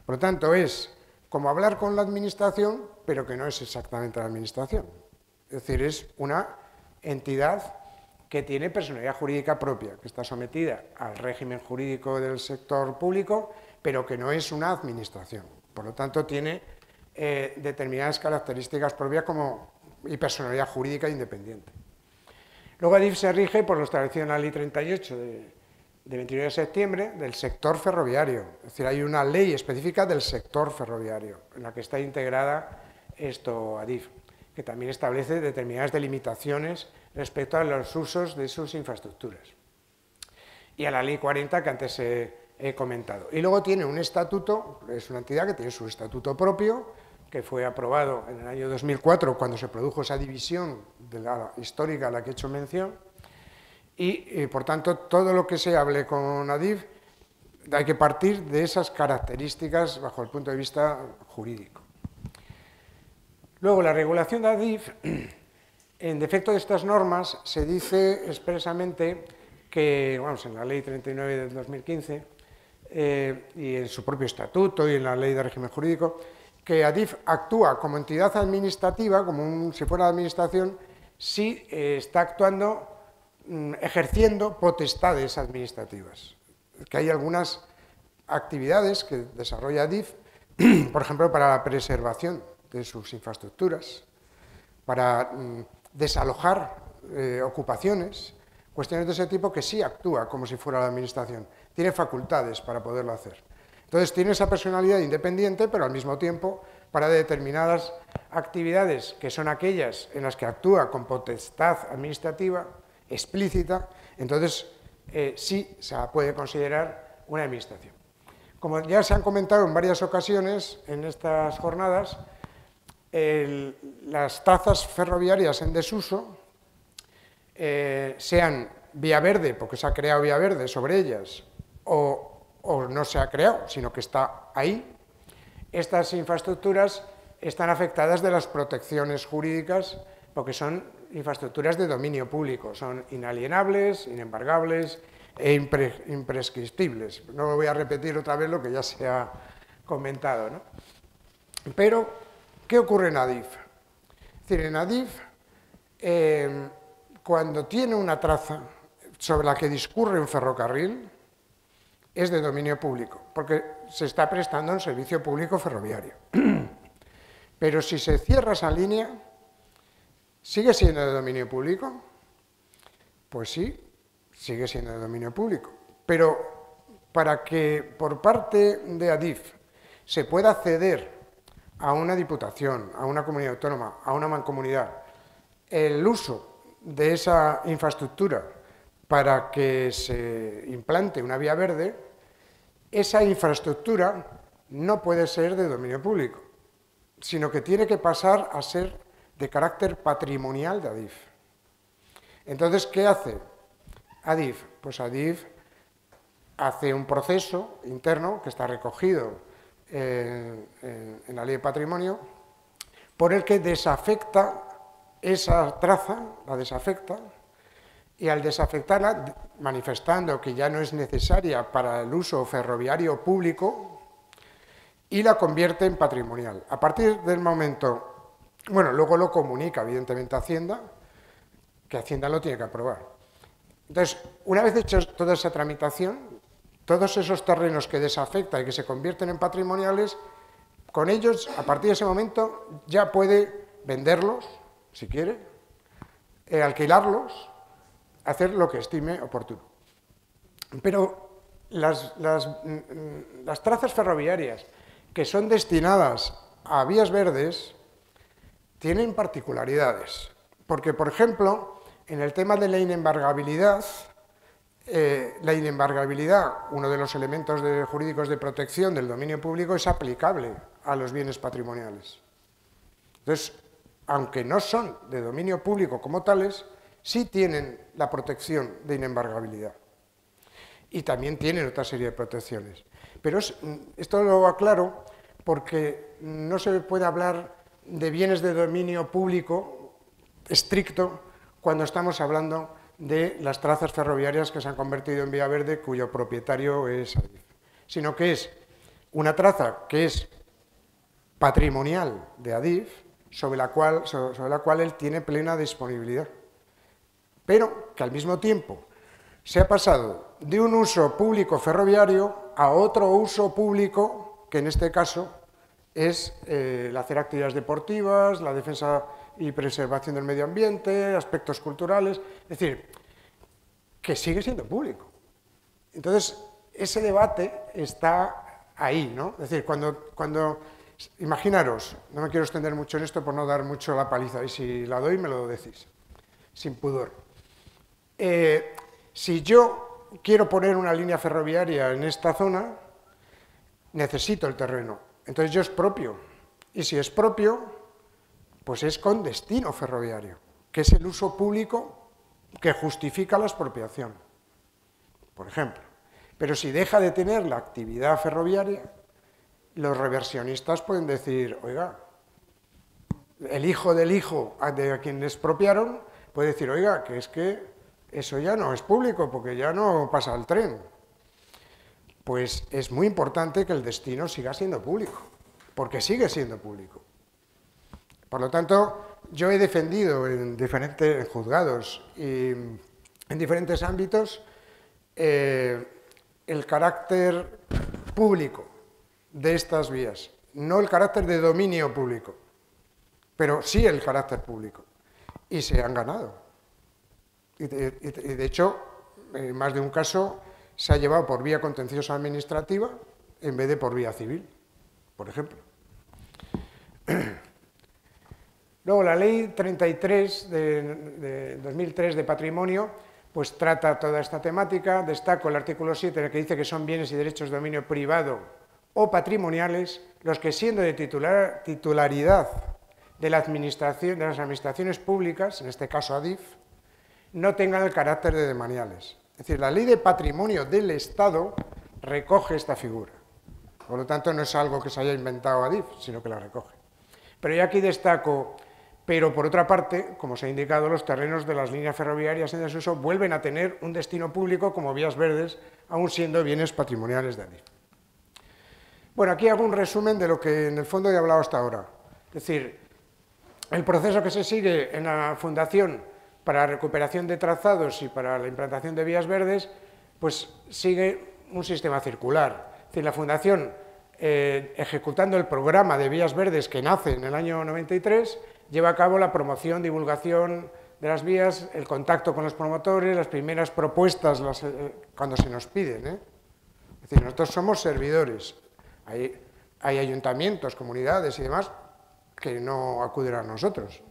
Por lo tanto, es como hablar con la Administración, pero que no es exactamente la Administración. Es decir, es una entidad que tiene personalidad jurídica propia, que está sometida al régimen jurídico del sector público, pero que no es una administración. Por lo tanto, tiene determinadas características propias y personalidad jurídica independiente. Luego, Adif se rige por lo establecido en la Ley 38 de 29 de septiembre del sector ferroviario. Es decir, hay una ley específica del sector ferroviario en la que está integrada Adif, que también establece determinadas delimitaciones respecto a los usos de sus infraestructuras. Y a la Ley 40 que antes he comentado. Y luego tiene un estatuto, es una entidad que tiene su estatuto propio, que fue aprobado en el año 2004, cuando se produjo esa división de la histórica a la que he hecho mención, y por tanto, todo lo que se hable con Adif hay que partir de esas características bajo el punto de vista jurídico. Luego, la regulación de Adif, en defecto de estas normas, se dice expresamente que, vamos, en la Ley 39 del 2015, y en su propio estatuto y en la Ley de régimen jurídico, que Adif actúa como entidad administrativa, como si fuera la administración, si está actuando, ejerciendo potestades administrativas. Que hay algunas actividades que desarrolla Adif, por ejemplo, para la preservación de sus infraestructuras, para desalojar ocupaciones, cuestiones de ese tipo, que sí actúa como si fuera la administración, tiene facultades para poderlo hacer. Entonces tiene esa personalidad independiente, pero al mismo tiempo para determinadas actividades que son aquellas en las que actúa con potestad administrativa explícita, entonces sí se puede considerar una administración. Como ya se han comentado en varias ocasiones en estas jornadas, las trazas ferroviarias en desuso, sean vía verde, porque se ha creado vía verde sobre ellas, o no se ha creado, sino que está ahí, estas infraestructuras están afectadas de las protecciones jurídicas, porque son infraestructuras de dominio público, son inalienables, inembargables e imprescriptibles. No voy a repetir otra vez lo que ya se ha comentado, ¿no? Pero, ¿qué ocurre en Adif? Es decir, en Adif, cuando tiene una traza sobre la que discurre un ferrocarril, es de dominio público, porque se está prestando un servicio público ferroviario. Pero si se cierra esa línea, ¿sigue siendo de dominio público? Pues sí, sigue siendo de dominio público. Pero para que por parte de Adif se pueda ceder a una diputación, a una comunidad autónoma, a una mancomunidad, el uso de esa infraestructura para que se implante una vía verde, esa infraestructura no puede ser de dominio público, sino que tiene que pasar a ser de carácter patrimonial de Adif. Entonces, ¿qué hace Adif? Pues Adif hace un proceso interno que está recogido en la Ley de Patrimonio por el que desafecta esa traza, la desafecta, y al desafectarla, manifestando que ya no es necesaria para el uso ferroviario público, y la convierte en patrimonial. A partir del momento, bueno, luego lo comunica evidentemente a Hacienda, que Hacienda lo tiene que aprobar. Entonces, una vez hecha toda esa tramitación, todos esos terrenos que desafecta y que se convierten en patrimoniales, con ellos, a partir de ese momento, ya puede venderlos, si quiere, alquilarlos, hacer lo que estime oportuno. Pero las trazas ferroviarias que son destinadas a vías verdes tienen particularidades, porque, por ejemplo, en el tema de la inembargabilidad, uno de los elementos jurídicos de protección del dominio público, es aplicable a los bienes patrimoniales. Entonces, aunque no son de dominio público como tales, sí tienen la protección de inembargabilidad. Y también tienen otra serie de protecciones. Pero esto lo aclaro porque no se puede hablar de bienes de dominio público estricto cuando estamos hablando de las trazas ferroviarias que se han convertido en vía verde, cuyo propietario es Adif, sino que es una traza que es patrimonial de Adif, sobre la cual él tiene plena disponibilidad, pero que al mismo tiempo se ha pasado de un uso público ferroviario a otro uso público, que en este caso es el hacer actividades deportivas, la defensa y preservación del medio ambiente, aspectos culturales, es decir, que sigue siendo público. Entonces, ese debate está ahí, ¿no? Es decir, imaginaros, no me quiero extender mucho en esto por no dar mucho la paliza, y si la doy me lo decís, sin pudor. Si yo quiero poner una línea ferroviaria en esta zona, necesito el terreno, entonces yo es propio, y si es propio, pues es con destino ferroviario, que es el uso público que justifica la expropiación, por ejemplo. Pero si deja de tener la actividad ferroviaria, los reversionistas pueden decir, oiga, el hijo del hijo de quien expropiaron puede decir, oiga, que es que eso ya no es público porque ya no pasa el tren. Pues es muy importante que el destino siga siendo público, porque sigue siendo público. Por lo tanto, yo he defendido en diferentes juzgados y en diferentes ámbitos el carácter público de estas vías, no el carácter de dominio público, pero sí el carácter público, y se han ganado. Y de hecho, en más de un caso se ha llevado por vía contenciosa administrativa en vez de por vía civil, por ejemplo. Luego, la Ley 33 de 2003 de Patrimonio, pues trata toda esta temática. Destaco el artículo 7, en el que dice que son bienes y derechos de dominio privado o patrimoniales los que, siendo de titularidad de las administraciones públicas, en este caso Adif, no tengan el carácter de demaniales. Es decir, la Ley de Patrimonio del Estado recoge esta figura. Por lo tanto, no es algo que se haya inventado Adif, sino que la recoge. Pero yo aquí destaco, pero por otra parte, como se ha indicado, los terrenos de las líneas ferroviarias en desuso vuelven a tener un destino público como vías verdes, aun siendo bienes patrimoniales de Adif. Bueno, aquí hago un resumen de lo que en el fondo he hablado hasta ahora. Es decir, el proceso que se sigue en la Fundación para la recuperación de trazados y para la implantación de vías verdes, pues sigue un sistema circular. Es decir, la Fundación, ejecutando el programa de vías verdes que nace en el año 93, lleva a cabo la promoción, divulgación de las vías, el contacto con los promotores, las primeras propuestas cuando se nos piden. Es decir, nosotros somos servidores. Hay ayuntamientos, comunidades y demás que no acuden a nosotros.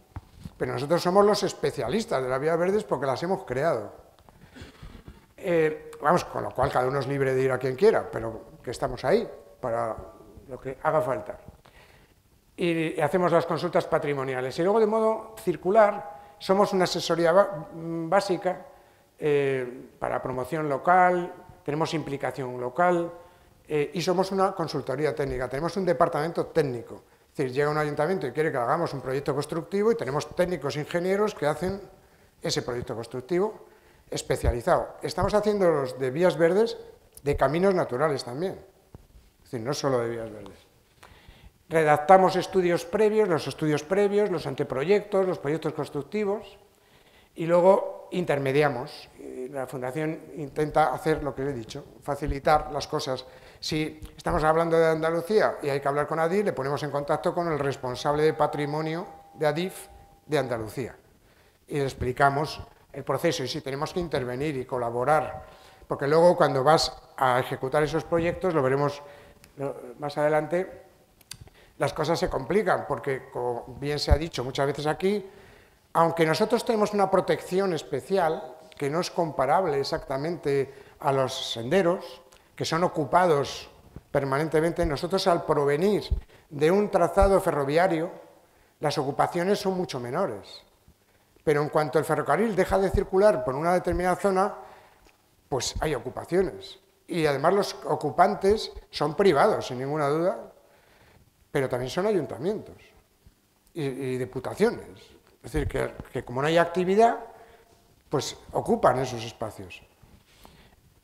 Pero nosotros somos los especialistas de las vías verdes porque las hemos creado. Vamos, con lo cual cada uno es libre de ir a quien quiera, pero que estamos ahí para lo que haga falta. Y hacemos las consultas patrimoniales. Y luego, de modo circular, somos una asesoría básica para promoción local, tenemos implicación local y somos una consultoría técnica, tenemos un departamento técnico. Es Es decir, llega un ayuntamiento y quiere que hagamos un proyecto constructivo y tenemos técnicos ingenieros que hacen ese proyecto constructivo especializado. Estamos haciendo los de vías verdes de caminos naturales también, es decir, no solo de vías verdes. Redactamos estudios previos, los anteproyectos, los proyectos constructivos y luego intermediamos. La Fundación intenta hacer lo que le he dicho, facilitar las cosas. Si estamos hablando de Andalucía y hay que hablar con ADIF, le ponemos en contacto con el responsable de patrimonio de ADIF de Andalucía y le explicamos el proceso y si tenemos que intervenir y colaborar, porque luego cuando vas a ejecutar esos proyectos, lo veremos más adelante, las cosas se complican, porque como bien se ha dicho muchas veces aquí, aunque nosotros tenemos una protección especial, que no es comparable exactamente a los senderos, que son ocupados permanentemente, nosotros al provenir de un trazado ferroviario, las ocupaciones son mucho menores. Pero en cuanto el ferrocarril deja de circular por una determinada zona, pues hay ocupaciones. Y además los ocupantes son privados, sin ninguna duda, pero también son ayuntamientos y diputaciones. Es decir, que como no hay actividad, pues ocupan esos espacios.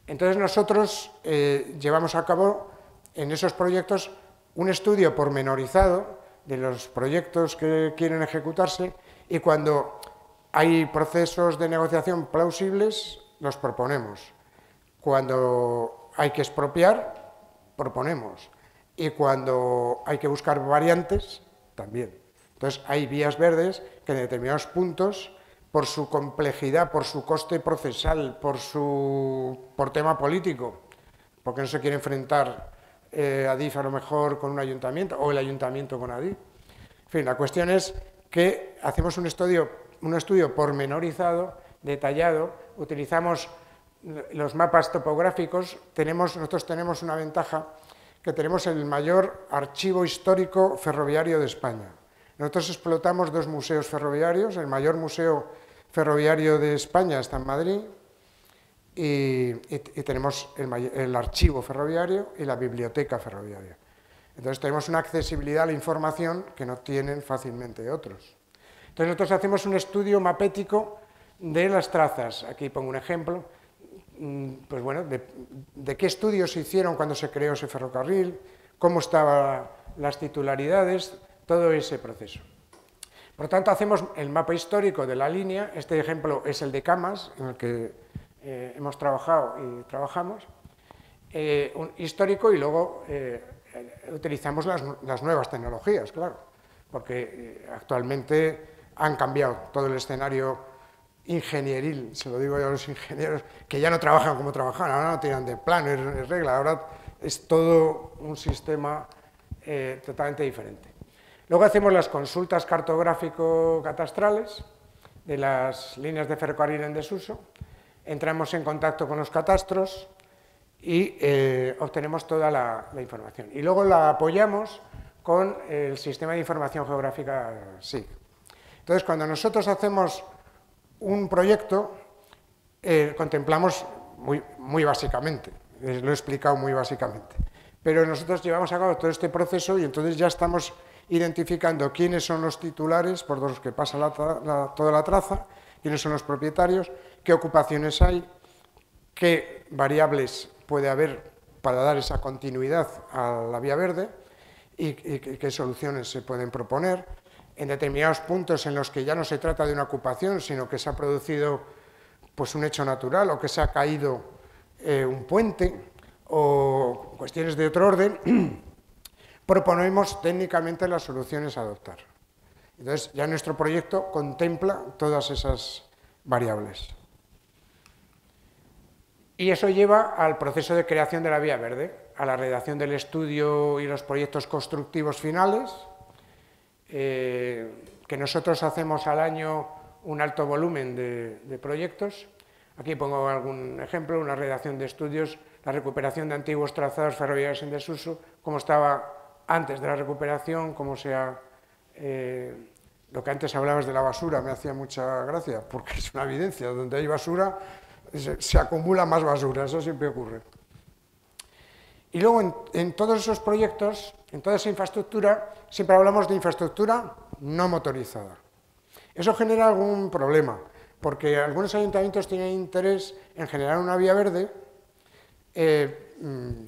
Entonces nosotros llevamos a cabo en esos proyectos un estudio pormenorizado de los proyectos que quieren ejecutarse y cuando hay procesos de negociación plausibles, los proponemos. Cuando hay que expropiar, proponemos. Y cuando hay que buscar variantes, también. Entonces, hay vías verdes que en determinados puntos, por su complejidad, por su coste procesal, por tema político, porque no se quiere enfrentar ADIF a lo mejor con un ayuntamiento, o el ayuntamiento con ADIF. En fin, la cuestión es que hacemos un estudio pormenorizado, detallado, utilizamos los mapas topográficos, nosotros tenemos una ventaja, que tenemos el mayor archivo histórico ferroviario de España. Nosotros explotamos 2 museos ferroviarios, el mayor museo ferroviario de España está en Madrid, y tenemos el archivo ferroviario y la biblioteca ferroviaria. Entonces tenemos una accesibilidad a la información que no tienen fácilmente otros. Entonces nosotros hacemos un estudio mapético de las trazas. Aquí pongo un ejemplo, pues bueno, de qué estudios se hicieron cuando se creó ese ferrocarril, cómo estaban las titularidades, todo ese proceso. Por lo tanto, hacemos el mapa histórico de la línea. Este ejemplo es el de Camas, en el que hemos trabajado y trabajamos, un histórico, y luego utilizamos las nuevas tecnologías, claro, porque actualmente han cambiado todo el escenario ingenieril, se lo digo yo a los ingenieros, que ya no trabajan como trabajaban, ahora no tiran de plano, es regla, ahora es todo un sistema totalmente diferente. Luego hacemos las consultas cartográfico-catastrales de las líneas de ferrocarril en desuso, entramos en contacto con los catastros y obtenemos toda la información. Y luego la apoyamos con el sistema de información geográfica SIG. Entonces, cuando nosotros hacemos un proyecto, contemplamos muy básicamente, lo he explicado muy básicamente, pero nosotros llevamos a cabo todo este proceso y entonces ya estamos identificando quiénes son los titulares por los que pasa toda la traza, quiénes son los propietarios, qué ocupaciones hay, qué variables puede haber para dar esa continuidad a la vía verde y qué soluciones se pueden proponer. En determinados puntos en los que ya no se trata de una ocupación, sino que se ha producido pues, un hecho natural o que se ha caído un puente o cuestiones de otro orden, proponemos técnicamente las soluciones a adoptar. Entonces, ya nuestro proyecto contempla todas esas variables. Y eso lleva al proceso de creación de la vía verde, a la redacción del estudio y los proyectos constructivos finales, que nosotros hacemos al año un alto volumen de proyectos. Aquí pongo algún ejemplo, una redacción de estudios, la recuperación de antiguos trazados ferroviarios en desuso, cómo estaba antes de la recuperación, cómo sea... lo que antes hablabas de la basura me hacía mucha gracia, porque es una evidencia, donde hay basura se acumula más basura, eso siempre ocurre. Y luego en todos esos proyectos, en toda esa infraestructura, siempre hablamos de infraestructura no motorizada. Eso genera algún problema, porque algunos ayuntamientos tienen interés en generar una vía verde,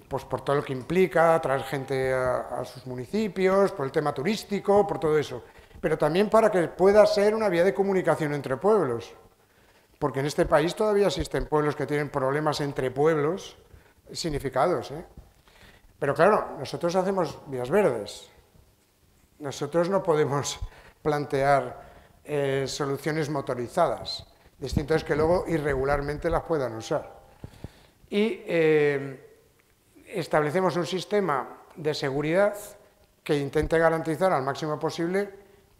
pues por todo lo que implica, traer gente a sus municipios, por el tema turístico, por todo eso, pero también para que pueda ser una vía de comunicación entre pueblos, porque en este país todavía existen pueblos que tienen problemas entre pueblos significados, ¿eh? Pero claro, nosotros hacemos vías verdes, nosotros no podemos plantear soluciones motorizadas, distinto es que luego irregularmente las puedan usar. Y establecemos un sistema de seguridad que intente garantizar al máximo posible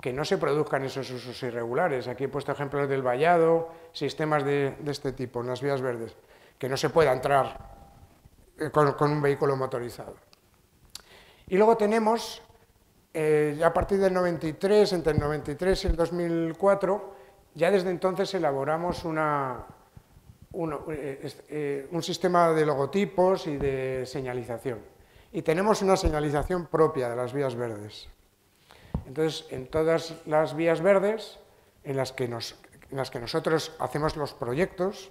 que no se produzcan esos usos irregulares. Aquí he puesto ejemplos del vallado, sistemas de este tipo en las vías verdes, que no se pueda entrar con un vehículo motorizado. Y luego tenemos, ya a partir del 93, entre el 93 y el 2004, ya desde entonces elaboramos un sistema de logotipos y de señalización. Y tenemos una señalización propia de las vías verdes. Entonces, en todas las vías verdes en las que nosotros hacemos los proyectos,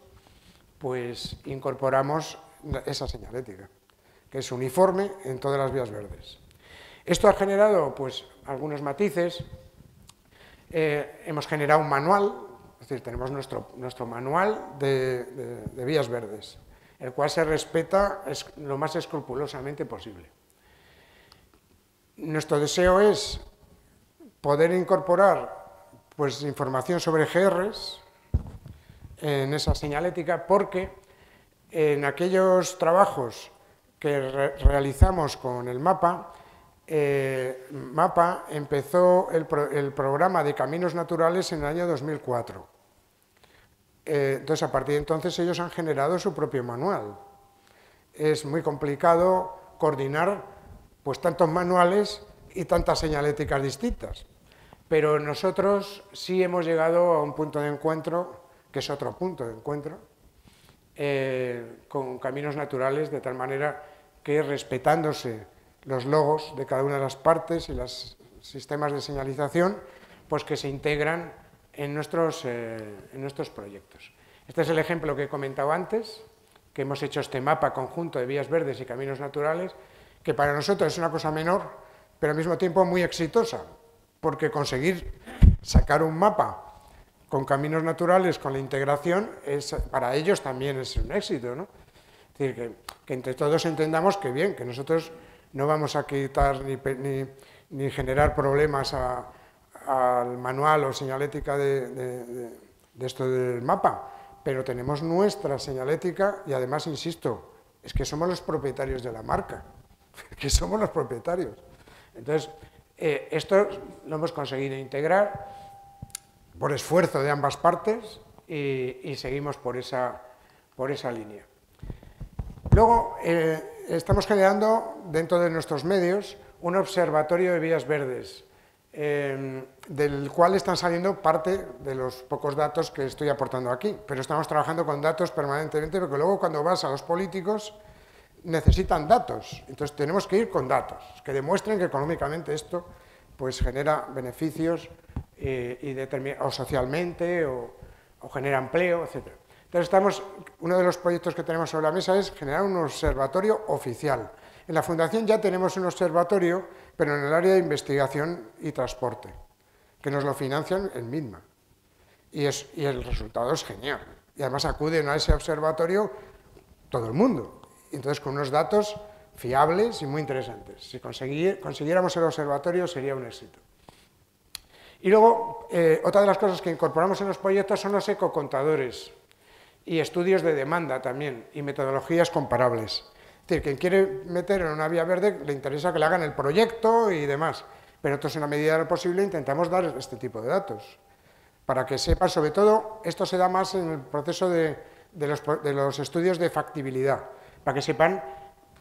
pues incorporamos esa señalética, que es uniforme en todas las vías verdes. Esto ha generado, pues, algunos matices. Hemos generado un manual, es decir, tenemos nuestro manual de vías verdes, el cual se respeta lo más escrupulosamente posible. Nuestro deseo es poder incorporar, pues, información sobre GRs en esa señalética, porque en aquellos trabajos que realizamos con el MAPA, MAPA empezó el programa de caminos naturales en el año 2004. Entonces, a partir de entonces, ellos han generado su propio manual. Es muy complicado coordinar, pues, tantos manuales y tantas señaléticas distintas. Pero nosotros sí hemos llegado a un punto de encuentro, que es otro punto de encuentro, con caminos naturales, de tal manera que, respetándose los logos de cada una de las partes y los sistemas de señalización, pues que se integran en nuestros proyectos. Este es el ejemplo que he comentado antes, que hemos hecho este mapa conjunto de vías verdes y caminos naturales, que para nosotros es una cosa menor, pero al mismo tiempo muy exitosa, porque conseguir sacar un mapa con caminos naturales, con la integración, para ellos también es un éxito, ¿no? Es decir, que entre todos entendamos que bien, que nosotros no vamos a quitar ni generar problemas al manual o señalética de esto del mapa, pero tenemos nuestra señalética y además, insisto, es que somos los propietarios de la marca, que somos los propietarios. Entonces, esto lo hemos conseguido integrar por esfuerzo de ambas partes y seguimos por esa línea. Luego, estamos generando dentro de nuestros medios un observatorio de vías verdes, del cual están saliendo parte de los pocos datos que estoy aportando aquí, pero estamos trabajando con datos permanentemente, porque luego cuando vas a los políticos necesitan datos, entonces tenemos que ir con datos que demuestren que económicamente esto, pues, genera beneficios o socialmente o genera empleo, etc. Entonces uno de los proyectos que tenemos sobre la mesa es generar un observatorio oficial. En la Fundación ya tenemos un observatorio, pero en el área de investigación y transporte, que nos lo financian en MINMA. Y el resultado es genial. Y además acuden a ese observatorio todo el mundo. Entonces, con unos datos fiables y muy interesantes. Si consiguiéramos el observatorio, sería un éxito. Y luego, otra de las cosas que incorporamos en los proyectos son los ecocontadores y estudios de demanda también, y metodologías comparables. Es decir, quien quiere meter en una vía verde le interesa que le hagan el proyecto y demás, pero nosotros, en la medida de lo posible, intentamos dar este tipo de datos, para que sepan, sobre todo, esto se da más en el proceso de los estudios de factibilidad, para que sepan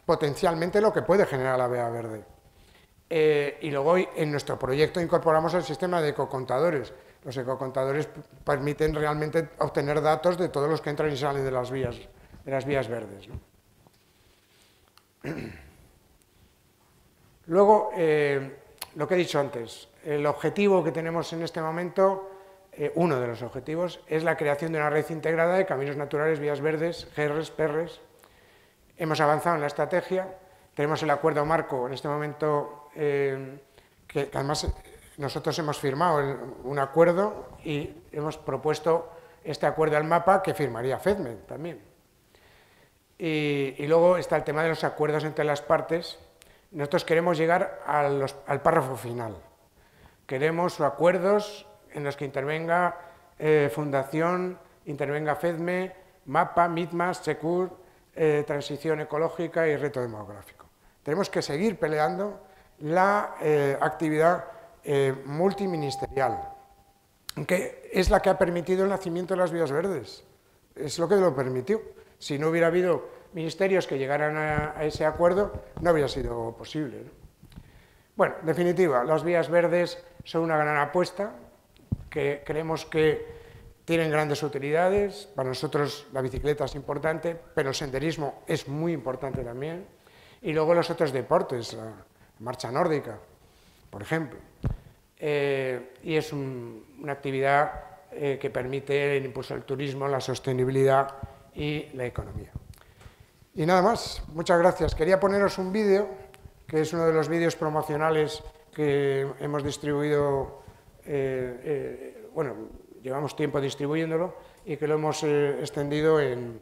potencialmente lo que puede generar la vía verde. Y luego, en nuestro proyecto, incorporamos el sistema de ecocontadores. Los ecocontadores permiten realmente obtener datos de todos los que entran y salen de las vías verdes, ¿no? Luego, lo que he dicho antes, el objetivo que tenemos en este momento, uno de los objetivos, es la creación de una red integrada de caminos naturales, vías verdes, GRs, PRs. Hemos avanzado en la estrategia, tenemos el acuerdo marco en este momento, que además nosotros hemos firmado un acuerdo y hemos propuesto este acuerdo al mapa que firmaría FEDME también. Y luego está el tema de los acuerdos entre las partes. Nosotros queremos llegar al párrafo final. Queremos acuerdos en los que intervenga Fundación, intervenga FEDME, MAPA, MITMAS, SECUR, transición ecológica y reto demográfico. Tenemos que seguir peleando la actividad multiministerial, que es la que ha permitido el nacimiento de las vías verdes. Es lo que lo permitió. Si no hubiera habido ministerios que llegaran a ese acuerdo, no habría sido posible, ¿no? Bueno, en definitiva, las vías verdes son una gran apuesta, que creemos que tienen grandes utilidades. Para nosotros la bicicleta es importante, pero el senderismo es muy importante también. Y luego los otros deportes, la marcha nórdica, por ejemplo. Y es una actividad que permite el impulso del turismo, la sostenibilidad y la economía. Y nada más, muchas gracias. Quería poneros un vídeo, que es uno de los vídeos promocionales que hemos distribuido, bueno, llevamos tiempo distribuyéndolo y que lo hemos extendido en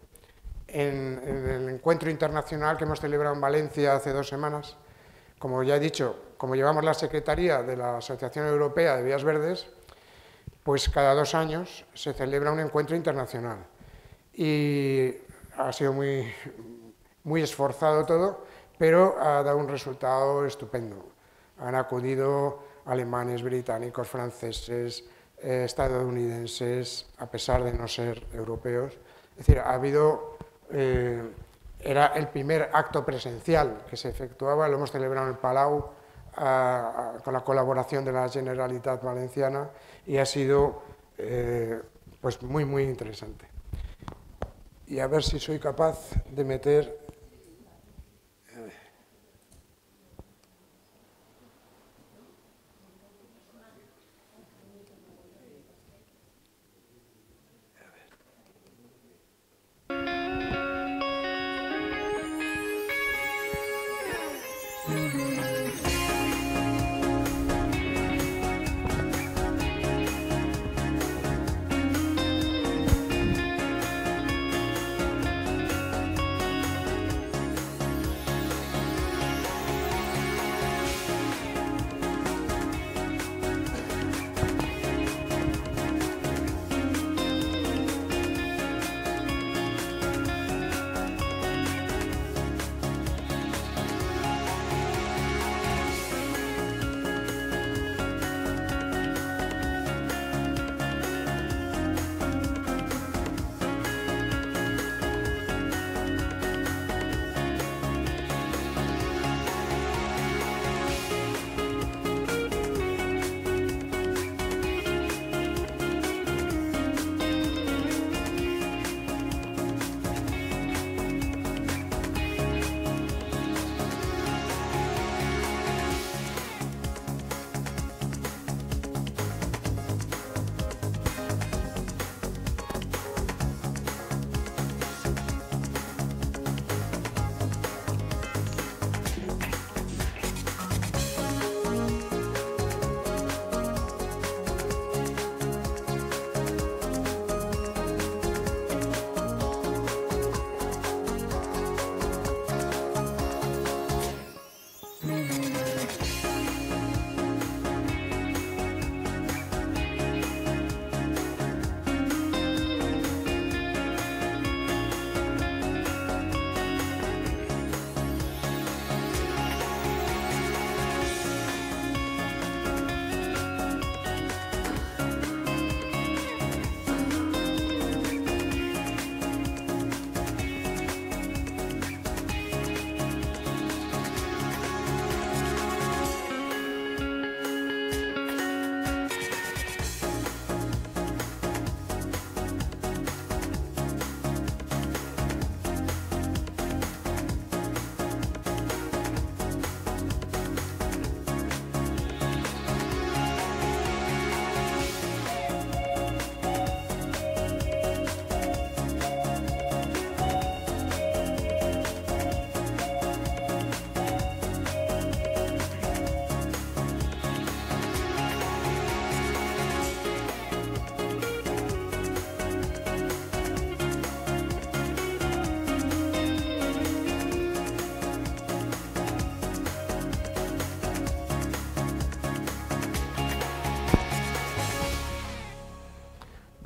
el encuentro internacional que hemos celebrado en Valencia hace 2 semanas. Como ya he dicho, como llevamos la Secretaría de la Asociación Europea de Vías Verdes, pues cada 2 años se celebra un encuentro internacional. Y ha sido muy esforzado todo, pero ha dado un resultado estupendo. Han acudido alemanes, británicos, franceses, estadounidenses, a pesar de no ser europeos. Es decir, ha habido, era el primer acto presencial que se efectuaba, lo hemos celebrado en el Palau, con la colaboración de la Generalitat Valenciana, y ha sido pues muy interesante. Y a ver si soy capaz de meter...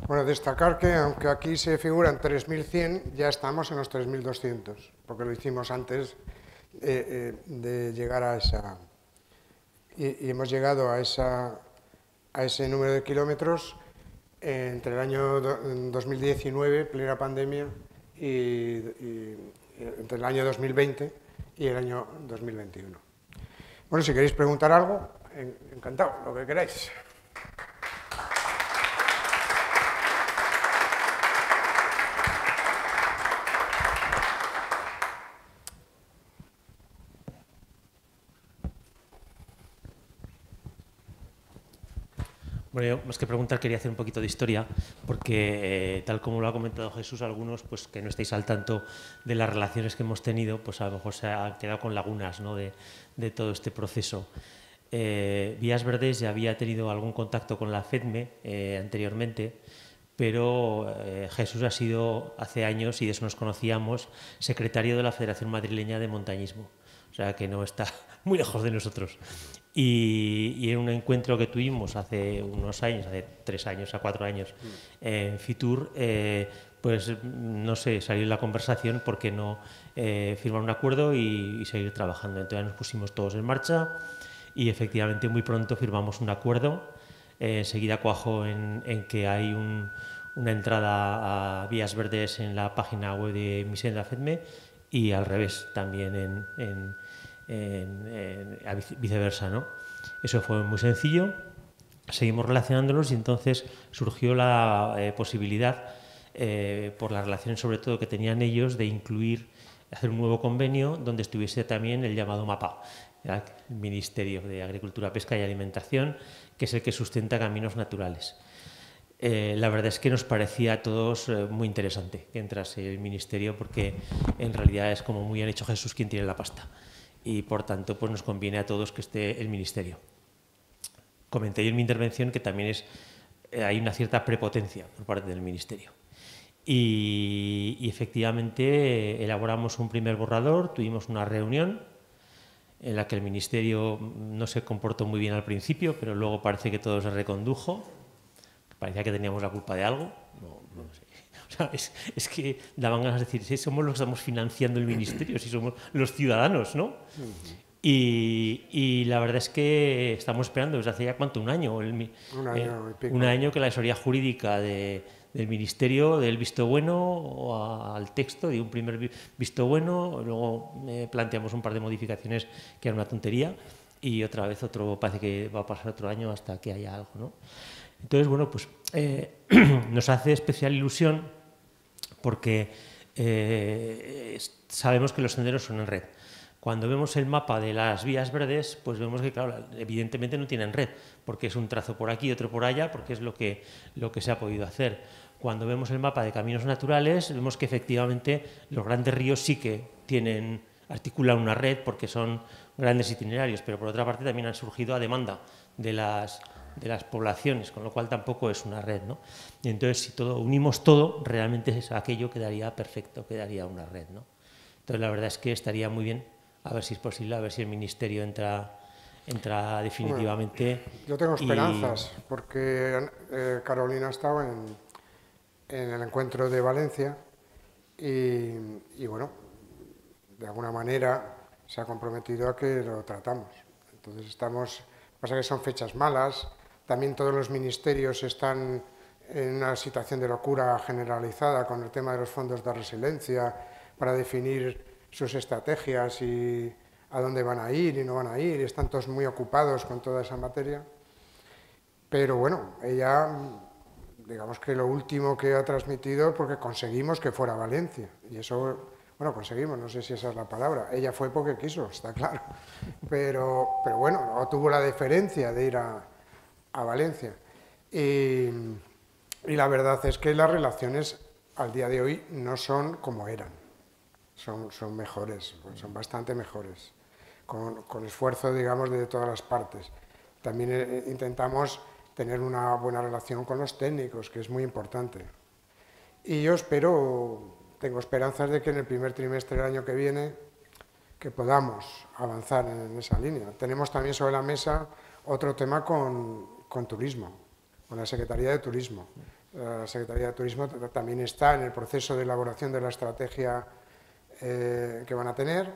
Bueno, destacar que aunque aquí se figuran 3.100, ya estamos en los 3.200, porque lo hicimos antes de llegar a esa... Y hemos llegado a ese número de kilómetros entre el año 2019, plena pandemia, y entre el año 2020 y el año 2021. Bueno, si queréis preguntar algo, encantado, lo que queráis. Bueno, yo más que preguntar quería hacer un poquito de historia, porque tal como lo ha comentado Jesús, algunos pues que no estáis al tanto de las relaciones que hemos tenido, pues a lo mejor se ha quedado con lagunas, ¿no?, de todo este proceso. Vías Verdes ya había tenido algún contacto con la FEDME anteriormente, pero Jesús ha sido hace años, y de eso nos conocíamos, secretario de la Federación Madrileña de Montañismo, o sea que no está muy lejos de nosotros. Y en un encuentro que tuvimos hace unos años, hace 3 años a 4 años, en Fitur, pues no sé, salió la conversación por qué no firmar un acuerdo y seguir trabajando. Entonces nos pusimos todos en marcha y efectivamente muy pronto firmamos un acuerdo. Enseguida cuajó en que hay una entrada a Vías Verdes en la página web de Misión de la FEDME, y al revés también viceversa, ¿no? Eso fue muy sencillo. Seguimos relacionándonos y entonces surgió la posibilidad, por las relaciones sobre todo que tenían ellos, de hacer un nuevo convenio donde estuviese también el llamado MAPA, el Ministerio de Agricultura, Pesca y Alimentación, que es el que sustenta Caminos Naturales. La verdad es que nos parecía a todos muy interesante que entrase el Ministerio, porque en realidad es, como muy han hecho Jesús, quien tiene la pasta, y por tanto pues nos conviene a todos que esté el Ministerio. Comenté yo en mi intervención que también hay una cierta prepotencia por parte del Ministerio. Y efectivamente elaboramos un primer borrador, tuvimos una reunión en la que el Ministerio no se comportó muy bien al principio, pero luego parece que todo se recondujo. Parecía que teníamos la culpa de algo. No sé. O sea, es que daban ganas de decir, si somos los que estamos financiando el Ministerio, si somos los ciudadanos, ¿no? Y la verdad es que estamos esperando desde hace ya ¿cuánto? Un año. Un año que la asesoría jurídica del Ministerio dé el visto bueno al texto, de un primer visto bueno. Luego planteamos un par de modificaciones que eran una tontería, y otra vez parece que va a pasar otro año hasta que haya algo, ¿no? Entonces, bueno, pues nos hace especial ilusión porque sabemos que los senderos son en red. Cuando vemos el mapa de las vías verdes, pues vemos que, claro, evidentemente no tienen red, porque es un trazo por aquí, otro por allá, porque es lo que se ha podido hacer. Cuando vemos el mapa de caminos naturales, vemos que efectivamente los grandes ríos sí que articulan una red, porque son grandes itinerarios, pero por otra parte también han surgido a demanda de las poblaciones, con lo cual tampoco es una red, ¿no? Y entonces, si unimos todo, realmente aquello quedaría perfecto, quedaría una red, ¿no? Entonces, la verdad es que estaría muy bien, a ver si es posible, a ver si el Ministerio entra definitivamente. Bueno, yo tengo esperanzas, porque Carolina ha estado en el encuentro de Valencia y bueno, de alguna manera se ha comprometido a que lo tratamos. Entonces pasa que son fechas malas, también todos los ministerios están en una situación de locura generalizada con el tema de los fondos de resiliencia para definir sus estrategias y a dónde van a ir y no van a ir, y están todos muy ocupados con toda esa materia. Pero bueno, ella, digamos que lo último que ha transmitido, porque conseguimos que fuera a Valencia, y eso, bueno, conseguimos, no sé si esa es la palabra, ella fue porque quiso, está claro, pero bueno, no tuvo la deferencia de ir a Valencia. Y la verdad es que las relaciones al día de hoy no son como eran, son mejores, son bastante mejores, con esfuerzo, digamos, de todas las partes. También intentamos tener una buena relación con los técnicos, que es muy importante. Y yo tengo esperanzas de que en el primer trimestre del año que viene que podamos avanzar en esa línea. Tenemos también sobre la mesa otro tema con turismo, con la Secretaría de Turismo. La Secretaría de Turismo también está en el proceso de elaboración de la estrategia que van a tener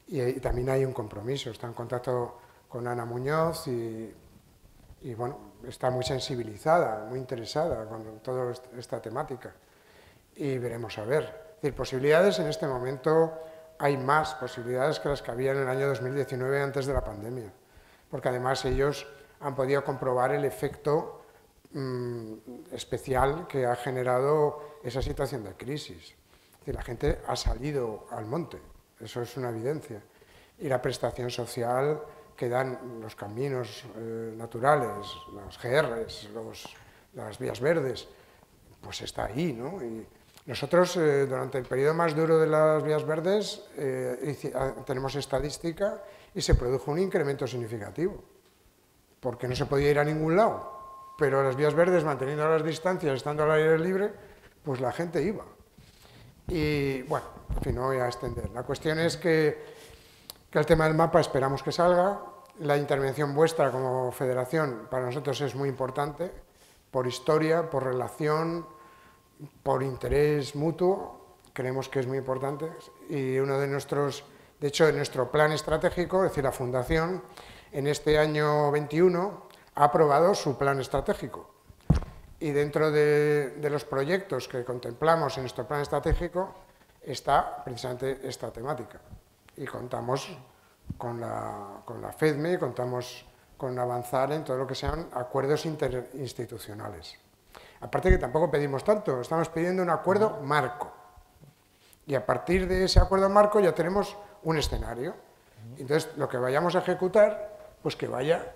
y también hay un compromiso. Está en contacto con Ana Muñoz y bueno, está muy sensibilizada, muy interesada con toda esta temática. Y veremos a ver. Es decir, posibilidades en este momento, hay más posibilidades que las que había en el año 2019 antes de la pandemia, porque además ellos han podido comprobar el efecto especial que ha generado esa situación de crisis. Es decir, la gente ha salido al monte, eso es una evidencia. Y la prestación social que dan los caminos naturales, los GRs, las vías verdes, pues está ahí, ¿no? Y nosotros, durante el periodo más duro de las vías verdes, tenemos estadística y se produjo un incremento significativo, porque no se podía ir a ningún lado. Pero las vías verdes, manteniendo las distancias, estando al aire libre, pues la gente iba. Y bueno, en fin, no voy a extender. La cuestión es que el tema del mapa esperamos que salga. La intervención vuestra como federación para nosotros es muy importante, por historia, por relación, por interés mutuo, creemos que es muy importante. Y uno de nuestros, de hecho, en nuestro plan estratégico, es decir, la Fundación, en este año 21, ha aprobado su plan estratégico y dentro de los proyectos que contemplamos en nuestro plan estratégico está precisamente esta temática y contamos con la FEDME, contamos con avanzar en todo lo que sean acuerdos interinstitucionales. Aparte que tampoco pedimos tanto, estamos pidiendo un acuerdo marco y a partir de ese acuerdo marco ya tenemos un escenario. Entonces lo que vayamos a ejecutar, pues que vaya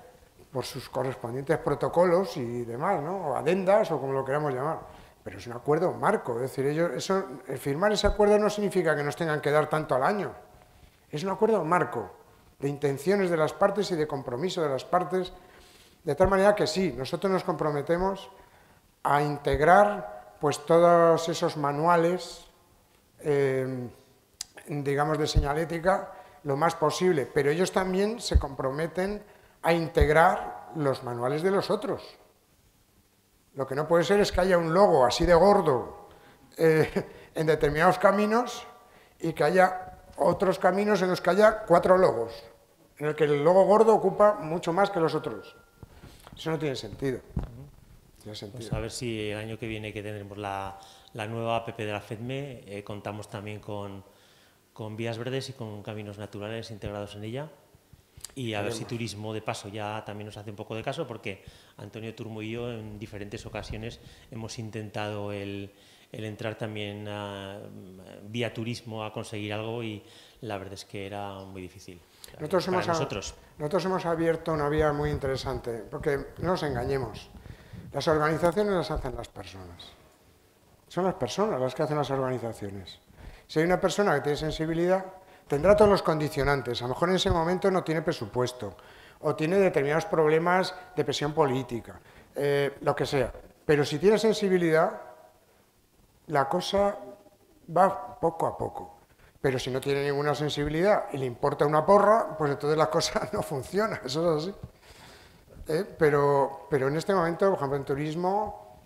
por sus correspondientes protocolos y demás, ¿no? O adendas, o como lo queramos llamar. Pero es un acuerdo marco, es decir, firmar ese acuerdo no significa que nos tengan que dar tanto al año. Es un acuerdo marco, de intenciones de las partes y de compromiso de las partes, de tal manera que sí, nosotros nos comprometemos a integrar pues todos esos manuales, digamos, de señalética, lo más posible, pero ellos también se comprometen a integrar los manuales de los otros. Lo que no puede ser es que haya un logo así de gordo en determinados caminos y que haya otros caminos en los que haya 4 logos, en el que el logo gordo ocupa mucho más que los otros. Eso no tiene sentido. Pues a ver si el año que viene, que tendremos la nueva APP de la FEDME, contamos también con vías verdes y con caminos naturales integrados en ella. Y a ver si Turismo, de paso, ya también nos hace un poco de caso, porque Antonio Turmo y yo en diferentes ocasiones hemos intentado el entrar también vía Turismo a conseguir algo y la verdad es que era muy difícil. Nosotros hemos abierto una vía muy interesante, porque no nos engañemos, las organizaciones las hacen las personas. Son las personas las que hacen las organizaciones. Si hay una persona que tiene sensibilidad, tendrá todos los condicionantes, a lo mejor en ese momento no tiene presupuesto, o tiene determinados problemas de presión política, lo que sea. Pero si tiene sensibilidad, la cosa va poco a poco. Pero si no tiene ninguna sensibilidad y le importa una porra, pues entonces la cosa no funciona, eso es así. Pero en este momento, por ejemplo, en turismo,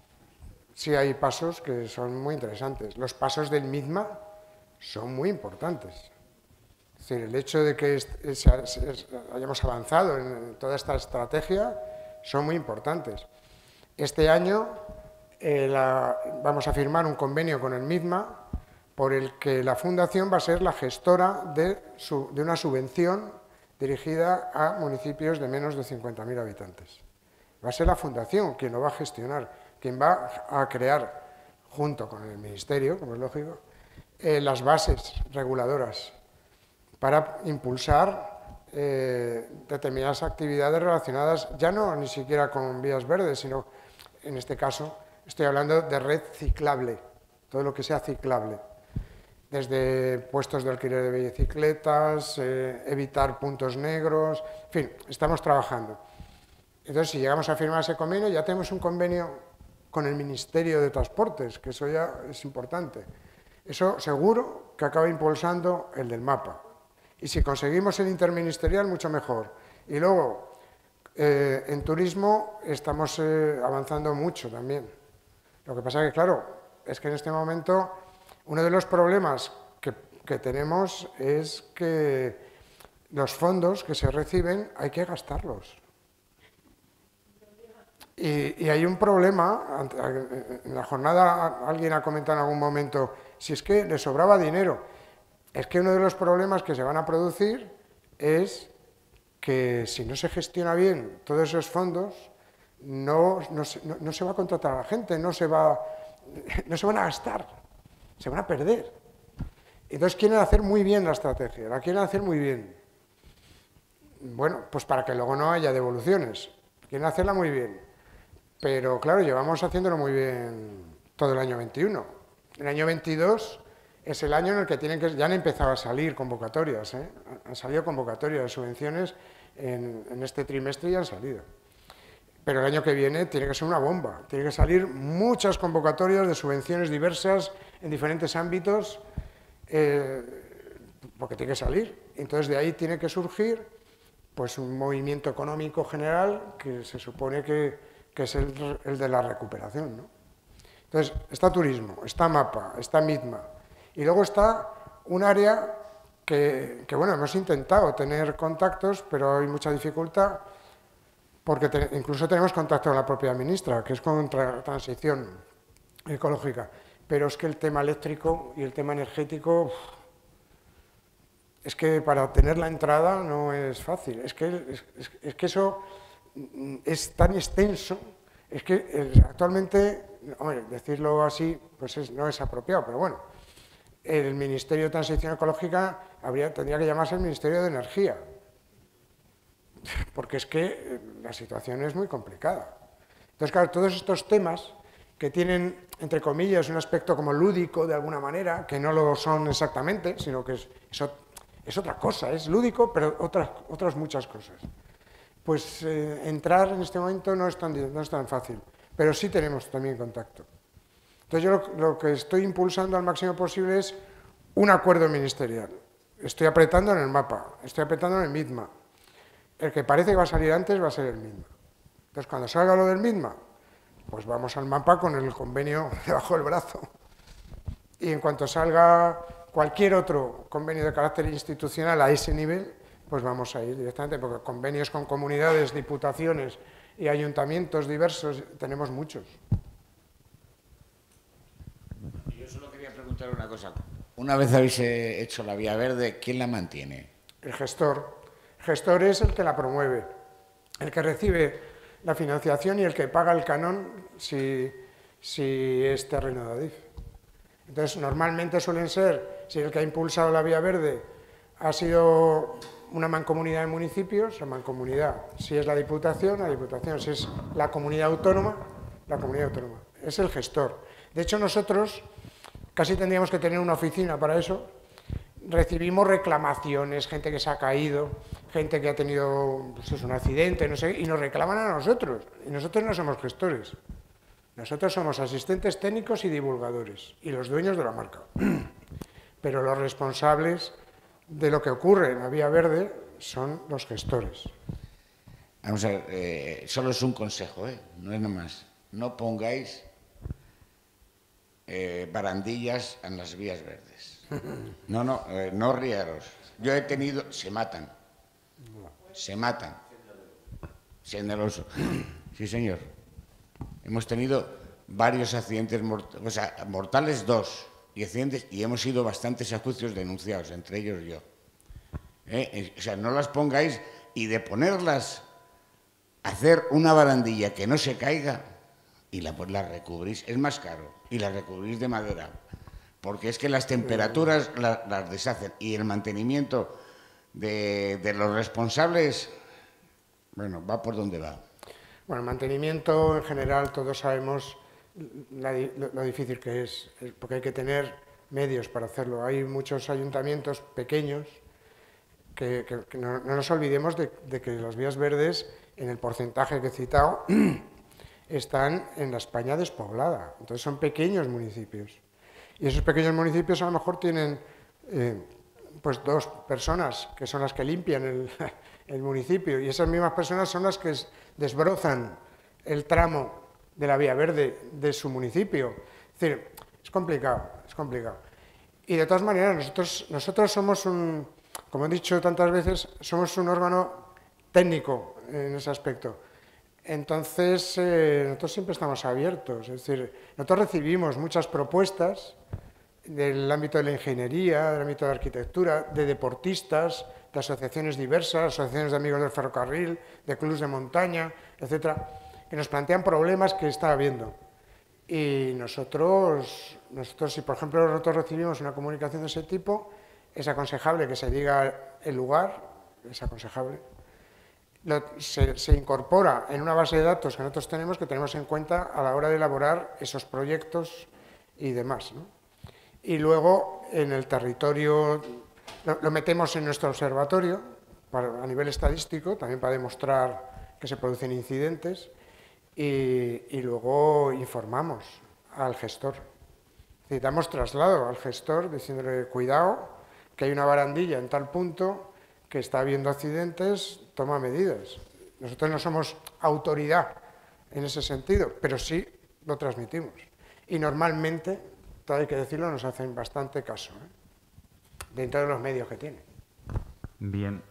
sí hay pasos que son muy interesantes. Los pasos del MITMA son muy importantes. Es decir, el hecho de que hayamos avanzado en toda esta estrategia son muy importantes. Este año vamos a firmar un convenio con el MITMA por el que la Fundación va a ser la gestora de una subvención dirigida a municipios de menos de 50.000 habitantes. Va a ser la Fundación quien lo va a gestionar, quien va a crear, junto con el Ministerio, como es lógico, las bases reguladoras para impulsar determinadas actividades relacionadas, ya no ni siquiera con vías verdes, sino, en este caso, estoy hablando de red ciclable, todo lo que sea ciclable, desde puestos de alquiler de bicicletas, evitar puntos negros, en fin, estamos trabajando. Entonces, si llegamos a firmar ese convenio, ya tenemos un convenio con el Ministerio de Transportes, que eso ya es importante. Eso seguro que acaba impulsando el del mapa. Y si conseguimos el interministerial, mucho mejor. Y luego, en turismo estamos avanzando mucho también. Lo que pasa es que, claro, es que en este momento uno de los problemas que tenemos es que los fondos que se reciben hay que gastarlos. Y hay un problema, en la jornada alguien ha comentado en algún momento, si es que le sobraba dinero. Es que uno de los problemas que se van a producir es que si no se gestiona bien todos esos fondos, no se va a contratar a la gente, no se van a gastar, se van a perder. Entonces quieren hacer muy bien la estrategia, la quieren hacer muy bien. Bueno, pues para que luego no haya devoluciones, quieren hacerla muy bien. Pero claro, llevamos haciéndolo muy bien todo el año 21. El año 22 es el año en el que ya han empezado a salir convocatorias, ¿eh? Han salido convocatorias de subvenciones en este trimestre y han salido. Pero el año que viene tiene que ser una bomba, tiene que salir muchas convocatorias de subvenciones diversas en diferentes ámbitos, porque tiene que salir. Entonces de ahí tiene que surgir pues un movimiento económico general que se supone que es el de la recuperación, ¿no? Entonces, está turismo, está MAPA, está MITMA, y luego está un área que bueno, hemos intentado tener contactos, pero hay mucha dificultad, porque incluso tenemos contacto con la propia ministra, que es con transición ecológica, pero es que el tema eléctrico y el tema energético, es que para tener la entrada no es fácil, es que eso es tan extenso, es que actualmente, hombre, decirlo así, pues no es apropiado, pero bueno, el Ministerio de Transición Ecológica tendría que llamarse el Ministerio de Energía, porque es que la situación es muy complicada. Entonces, claro, todos estos temas que tienen, entre comillas, un aspecto como lúdico de alguna manera, que no lo son exactamente, sino que es otra cosa, es lúdico, pero otras muchas cosas. Pues entrar en este momento no es tan fácil, pero sí tenemos también contacto. Entonces yo lo que estoy impulsando al máximo posible es un acuerdo ministerial. Estoy apretando en el MAPA, estoy apretando en el MITMA. El que parece que va a salir antes va a ser el MITMA. Entonces cuando salga lo del MITMA, pues vamos al MAPA con el convenio debajo del brazo. Y en cuanto salga cualquier otro convenio de carácter institucional a ese nivel, pues vamos a ir directamente, porque convenios con comunidades, diputaciones y ayuntamientos diversos tenemos muchos. Yo solo quería preguntar una cosa. Una vez habéis hecho la Vía Verde, ¿quién la mantiene? El gestor. El gestor es el que la promueve, el que recibe la financiación y el que paga el canon si es terreno de Adif. Entonces, normalmente suelen ser, si el que ha impulsado la Vía Verde ha sido una mancomunidad de municipios, la mancomunidad, si es la Diputación, si es la comunidad autónoma, la comunidad autónoma. Es el gestor. De hecho, nosotros casi tendríamos que tener una oficina para eso. Recibimos reclamaciones, gente que se ha caído, gente que ha tenido pues, un accidente, no sé, y nos reclaman a nosotros. Y nosotros no somos gestores. Nosotros somos asistentes técnicos y divulgadores, y los dueños de la marca. Pero los responsables de lo que ocurre en la Vía Verde son los gestores. Vamos a ver, solo es un consejo, no es nada más. No pongáis barandillas en las vías verdes. No riaros. Yo he tenido... Se matan. Senderoso. Sí, señor. Hemos tenido varios accidentes mortales, 2. Y accidentes, y hemos ido bastantes a juicios denunciados, entre ellos yo. O sea, no las pongáis, y de ponerlas, hacer una barandilla que no se caiga y la recubrís, es más caro, y la recubrís de madera, porque es que las temperaturas las deshacen, y el mantenimiento de los responsables, bueno, va por donde va. Bueno, el mantenimiento en general todos sabemos lo difícil que es, porque hay que tener medios para hacerlo. Hay muchos ayuntamientos pequeños que no nos olvidemos de que las vías verdes, en el porcentaje que he citado, están en la España despoblada. Entonces son pequeños municipios. Y esos pequeños municipios a lo mejor tienen pues 2 personas que son las que limpian el municipio, y esas mismas personas son las que desbrozan el tramo de la vía verde de su municipio. Es decir, es complicado, es complicado. Y de todas maneras, nosotros somos como he dicho tantas veces, somos un órgano técnico en ese aspecto. Entonces, nosotros siempre estamos abiertos, es decir, nosotros recibimos muchas propuestas del ámbito de la ingeniería, del ámbito de la arquitectura, de deportistas, de asociaciones diversas, asociaciones de amigos del ferrocarril, de clubes de montaña, etcétera, que nos plantean problemas que está habiendo. Y nosotros, si por ejemplo nosotros recibimos una comunicación de ese tipo, es aconsejable que se diga el lugar, es aconsejable. Se incorpora en una base de datos que nosotros tenemos en cuenta a la hora de elaborar esos proyectos y demás, ¿no? Y luego en el territorio lo metemos en nuestro observatorio a nivel estadístico, también para demostrar que se producen incidentes, y luego informamos al gestor. Damos traslado al gestor diciéndole, cuidado, que hay una barandilla en tal punto, que está habiendo accidentes, toma medidas. Nosotros no somos autoridad en ese sentido, pero sí lo transmitimos. Y normalmente, todo hay que decirlo, nos hacen bastante caso, dentro de los medios que tienen. Bien,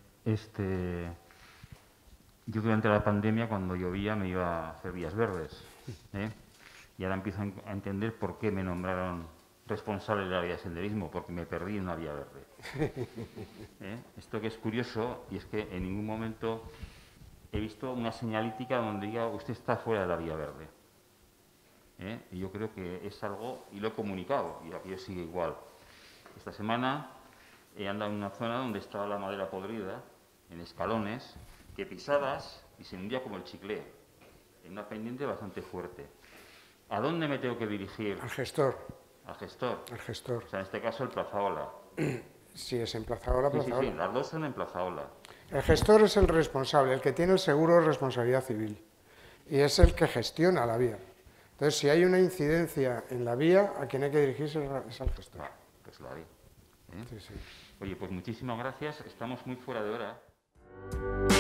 yo durante la pandemia, cuando llovía, me iba a hacer vías verdes, y ahora empiezo a entender por qué me nombraron responsable del área de senderismo, porque me perdí en una vía verde. Esto que es curioso, y es que en ningún momento he visto una señalítica donde diga usted está fuera de la vía verde. Y yo creo que es algo, y lo he comunicado, y aquí sigue igual. Esta semana he andado en una zona donde estaba la madera podrida, en escalones, que pisadas y se hundía como el chicle, en una pendiente bastante fuerte. ¿A dónde me tengo que dirigir? Al gestor. Al gestor. Al gestor. O sea, en este caso el Plazaola. Sí, es en Plazaola, Plazaola. Sí, las dos son en Plazaola. El gestor es el responsable, el que tiene el seguro de responsabilidad civil. Y es el que gestiona la vía. Entonces, si hay una incidencia en la vía, a quien hay que dirigirse es al gestor. Pues lo haré. Sí, sí. Oye, pues muchísimas gracias. Estamos muy fuera de hora.